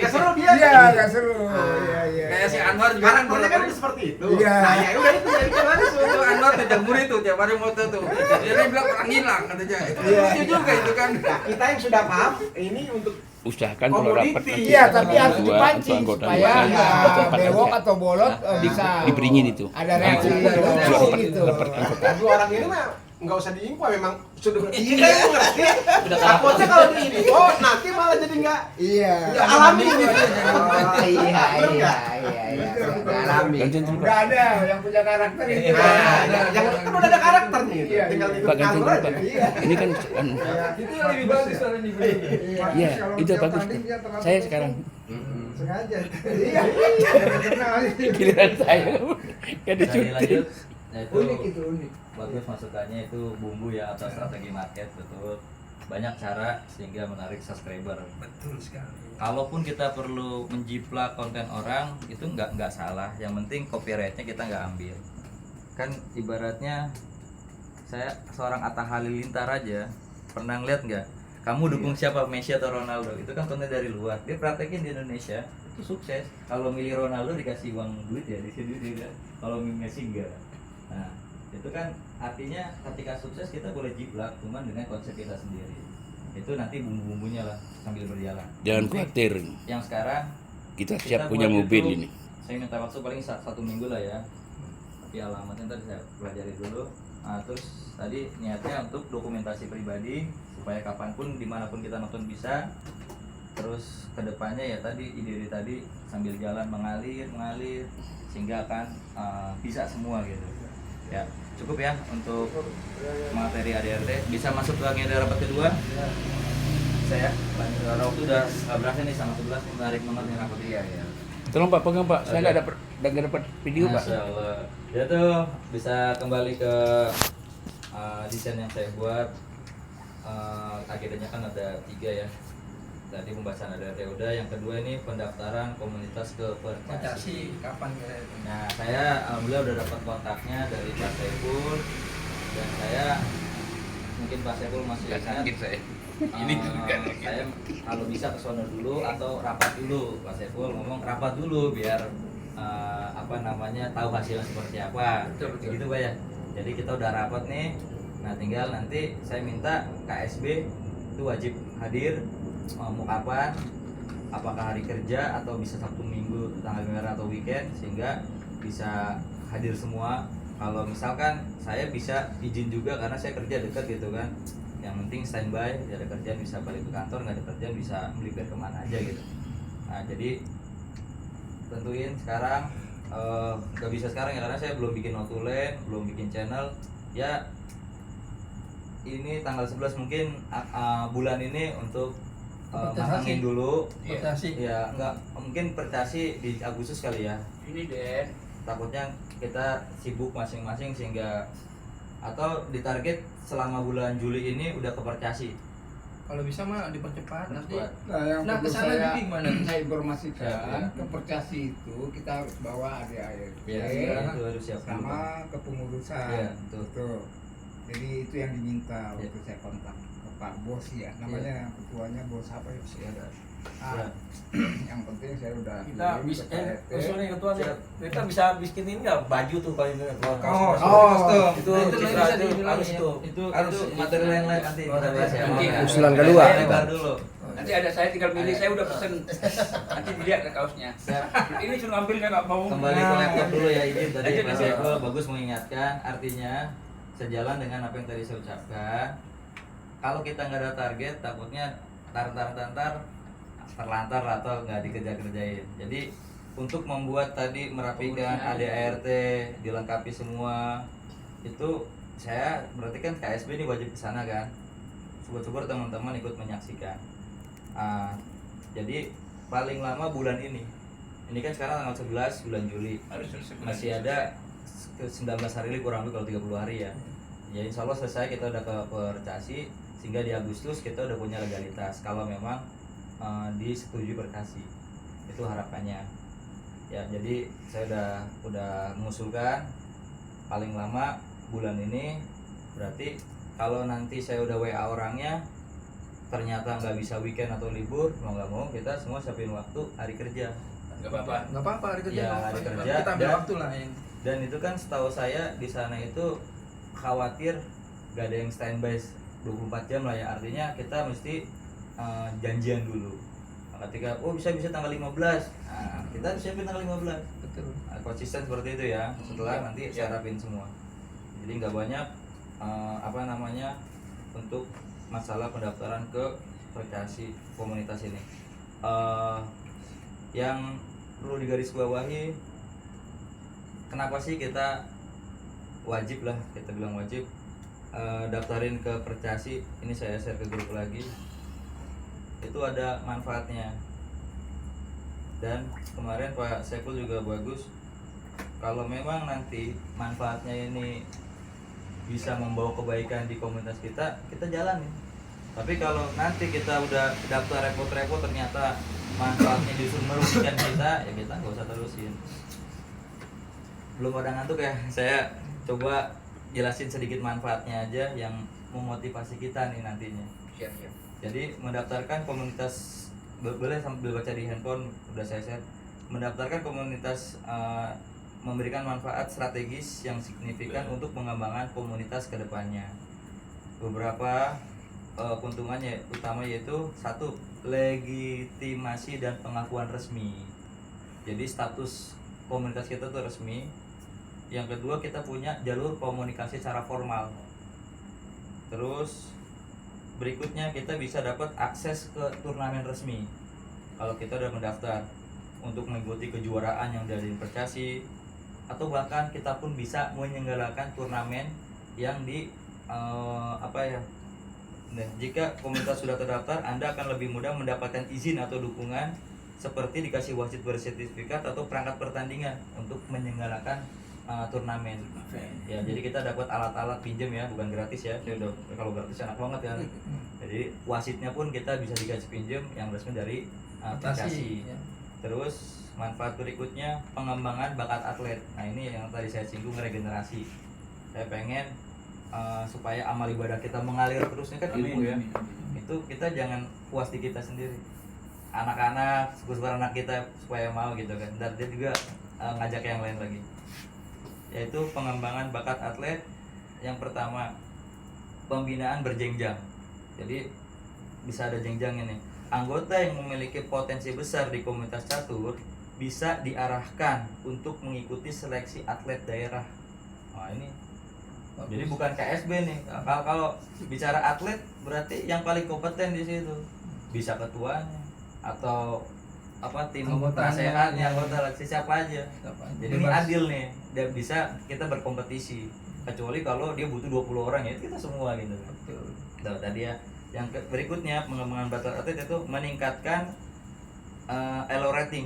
seru dia.
Iya, nggak seru. Iya, iya.
Kayak si Anwar juga
Karakternya kan seperti itu.
Iya.
Nah ya udah itu jadi langsung.
itu Anwar tuh jamur itu tiap hari foto tuh. Dia bilang orang hilang katanya. Itu
Iya.
lucu juga itu kan.
Nah, kita yang sudah paham ini untuk
Usahakan kalau rapat nanti
Iya, tapi harus
dua
dipancing
anggota
supaya
dua,
ya,
tempat
bewok
aja.
atau bolot bisa
Diberingin itu.
ada reaksi
Dua
lucu
rapat-
gitu.
rapat anggota.
dua orang ini mah nggak usah diinfo memang sudah kita yang ngerti. Takutnya kalau diinfo nanti malah jadi nggak
Iya.
alami gitu.
Iya, iya, iya. Alami.
Udah ada yang punya karakter itu.
Nah, yang kan udah ada karakternya gitu.
Iya,
Tinggal
iya.
ikut
Pak ganti
alur
Pak.
aja.
Ini kan
Itu yang lebih bagus soalnya nih.
Iya, itu bagus tuh. Saya sekarang
sengaja. Iya.
giliran saya kan
Bisa
dicuti.
dilanjut. Nah, itu
Unik itu unik.
bagus masukannya itu bumbu ya atau strategi market betul. Banyak cara sehingga menarik subscriber.
Betul sekali.
Kalaupun kita perlu menjiplak konten orang itu nggak salah. Yang penting copyrightnya kita nggak ambil. Kan ibaratnya saya seorang Atta Halilintar aja pernah ngeliat nggak? Kamu dukung siapa, Messi atau Ronaldo? Itu kan konten dari luar. Dia praktekin di Indonesia. itu sukses. Kalau milih Ronaldo dikasih uang duit ya di sini tidak. Kalau Messi enggak. Nah, itu kan artinya ketika sukses kita boleh jiplak, cuman dengan konsep kita sendiri. Itu nanti bumbu-bumbunya lah sambil berjalan.
Jangan
Penting
khawatir.
Yang sekarang
Kita siap
kita
punya
buat
mobil
YouTube,
ini.
saya minta waktu paling satu minggu lah ya. Tapi alamatnya tadi saya pelajari dulu. Nah, terus tadi niatnya untuk dokumentasi pribadi supaya kapanpun dimanapun kita nonton bisa. Terus kedepannya ya tadi ide tadi sambil jalan mengalir sehingga akan bisa semua gitu. Ya cukup ya untuk materi ADRT. Bisa masuk ke agenda rapat kedua. Saya waktu udah berasa nih sama 11 menarik banget nih rapat
Iya, iya.
Tolong Pak pegang Pak, saya nggak dapat video Pak.
Masya Allah. Ya tuh bisa kembali ke desain yang saya buat. Agendanya kan ada 3 ya. Tadi pembahasan ada udah, yang kedua ini pendaftaran komunitas ke Percasi.
Kapan kira itu?
Nah, saya alhamdulillah udah dapat kontaknya dari Pak Saiful dan saya mungkin Pak Saiful masih ingat.
saya.
Saya kalau bisa ke sono dulu atau rapat dulu. Pak Saiful ngomong rapat dulu biar tahu hasilnya seperti apa. Gitu Pak ya. Jadi kita udah rapat nih. Nah, tinggal nanti saya minta KSB itu wajib hadir. Mau kapan, apakah hari kerja atau bisa Sabtu Minggu tanggal merah atau weekend, sehingga bisa hadir semua. Kalau misalkan saya bisa izin juga karena saya kerja dekat gitu kan, yang penting standby, ada kerjaan bisa balik ke kantor, nggak ada kerjaan bisa melipir kemana aja gitu. Nah jadi tentuin sekarang nggak bisa sekarang ya karena saya belum bikin notulen, belum bikin channel ya. Ini tanggal 11 mungkin bulan ini untuk matangin dulu.
Percasi.
Ya enggak mungkin Percasi di Agustus kali ya.
Ini Den.
Takutnya kita sibuk masing-masing sehingga atau ditarget selama bulan Juli ini udah ke Percasi.
Kalau bisa mah dipercepat nanti.
Nah, yang
Nah,
perlu
kesana
saya,
jadi gimana?
saya informasikan
Ya.
ke Percasi itu kita harus bawa ADART
Ya, itu harus siap dulu.
sama kepengurusan.
Ya, betul.
Tuh. Jadi itu yang diminta
Ya.
waktu saya kontak ke Pak Bos ya. Namanya ketuanya Bos apa ya?
Ya, ada.
Ah,
Ya.
yang penting saya udah
Kita
kirim
bisa
ke Pak RT.
usulnya ketua nih. Kita bisa bikinin nggak baju tuh kalau ini
Kaos.
Oh,
itu
Nah, itu
citra
bisa
itu
dibilang
harus
ya.
tuh.
Itu
Harus
materi lain-lain nanti kita bahas ya.
Nanti.
Usulan kedua.
Saya lebar dulu.
Nanti ada saya tinggal milih, saya udah pesen. Nanti dilihat ke kaosnya. Ini cuma ambilnya nggak mau.
Kembali ke laptop dulu ya, izin tadi
Lanjut,
Pak
lanjut.
Saiful bagus mengingatkan, artinya sejalan dengan apa yang tadi saya ucapkan. Kalau kita nggak ada target, takutnya terlantar atau nggak dikejar-kerjain. Jadi untuk membuat tadi merapikan ADART, dilengkapi semua itu saya berarti kan KSB ini wajib ke sana kan. Syukur-syukur teman-teman ikut menyaksikan. Jadi paling lama bulan ini. Ini kan sekarang tanggal 11 bulan Juli.
Harus selesai.
Masih ada 19 hari lagi kurang lebih kalau 30 hari ya. Ya insya Allah selesai kita udah ke Percasi sehingga di Agustus kita udah punya legalitas kalau memang disetujui Percasi. Itu harapannya. Ya jadi saya udah mengusulkan paling lama bulan ini. Berarti kalau nanti saya udah WA orangnya ternyata nggak bisa weekend atau libur, mau nggak mau kita semua siapin waktu hari kerja.
Nggak apa-apa.
Nggak apa-apa hari kerja.
Ya,
nggak
hari
apa-apa.
kerja
Kita ambil
dan-
waktu lah yang.
Dan itu kan setahu saya di sana itu khawatir gak ada yang standby 24 jam lah ya, artinya kita mesti janjian dulu. Ketika bisa tanggal 15, nah, kita harus siapin tanggal 15.
Betul.
Konsisten seperti itu ya. Setelah nanti saya rapin semua. Jadi nggak banyak untuk masalah pendaftaran ke Percasi komunitas ini. Yang perlu digarisbawahi, kenapa sih kita wajib lah, kita bilang wajib daftarin ke Percasi. Ini saya share ke grup lagi. Itu ada manfaatnya. Dan kemarin Pak Saiful juga bagus. Kalau memang nanti manfaatnya ini bisa membawa kebaikan di komunitas kita jalanin. Tapi kalau nanti kita udah daftar repot-repot ternyata manfaatnya justru merugikan kita, ya kita nggak usah terusin. Belum pada ngantuk ya, saya coba jelasin sedikit manfaatnya aja yang memotivasi kita nih nantinya.
Siap.
Jadi mendaftarkan komunitas boleh sambil baca di handphone, udah saya share. Mendaftarkan komunitas memberikan manfaat strategis yang signifikan untuk pengembangan komunitas kedepannya. Beberapa keuntungannya utama yaitu satu, legitimasi dan pengakuan resmi. Jadi status komunitas kita tuh resmi. Yang kedua, kita punya jalur komunikasi secara formal. Terus berikutnya kita bisa dapat akses ke turnamen resmi kalau kita udah mendaftar untuk mengikuti kejuaraan yang dari Percasi, atau bahkan kita pun bisa menyelenggarakan turnamen yang di Nah, jika komunitas sudah terdaftar, Anda akan lebih mudah mendapatkan izin atau dukungan seperti dikasih wasit bersertifikat atau perangkat pertandingan untuk menyelenggarakan turnamen. Ya, jadi kita dapat alat-alat pinjam ya, bukan gratis ya. Saya udah, kalau gratis enak banget ya. Jadi wasitnya pun kita bisa dikasih pinjam yang resmi dari aplikasi.
Ya.
Terus manfaat berikutnya pengembangan bakat atlet. Nah, ini yang tadi saya singgung, regenerasi. Saya pengen supaya amal ibadah kita mengalir terusnya kan ilmu ya. Itu kita jangan puas di kita sendiri. Anak-anak, seputar anak kita supaya mau gitu kan. Dan dia juga ngajak yang lain lagi. Yaitu pengembangan bakat atlet. Yang pertama, pembinaan berjenjang. Jadi bisa ada jenjangnya nih. Anggota yang memiliki potensi besar di komunitas catur bisa diarahkan untuk mengikuti seleksi atlet daerah. Nah, ini jadi bukan KSB nih. Kalau bicara atlet berarti yang paling kompeten di situ. Bisa ketuanya atau tim penasehatnya, anggota siapa aja. Jadi ini adil nih, dan bisa kita berkompetisi. Kecuali kalau dia butuh 20 orang ya kita semua gitu. Betul. Tadi ya. Yang berikutnya pengembangan bakat atlet itu meningkatkan elo rating.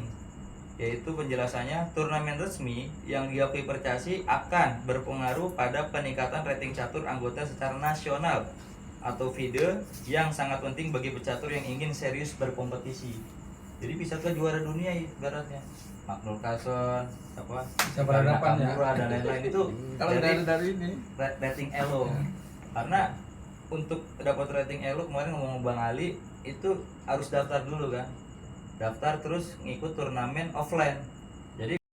Yaitu penjelasannya, turnamen resmi yang diakui Percasi akan berpengaruh pada peningkatan rating catur anggota secara nasional atau FIDE yang sangat penting bagi pecatur yang ingin serius berkompetisi. Jadi bisa ke juara dunia ibaratnya. Maknul Carlson,
bisa berhadapan ya.
Dan lain-lain itu
kalau dari ini
rating elo. Karena untuk dapat rating elo kemarin ngomong Bang Ali itu harus daftar dulu kan. Daftar terus ngikut turnamen offline.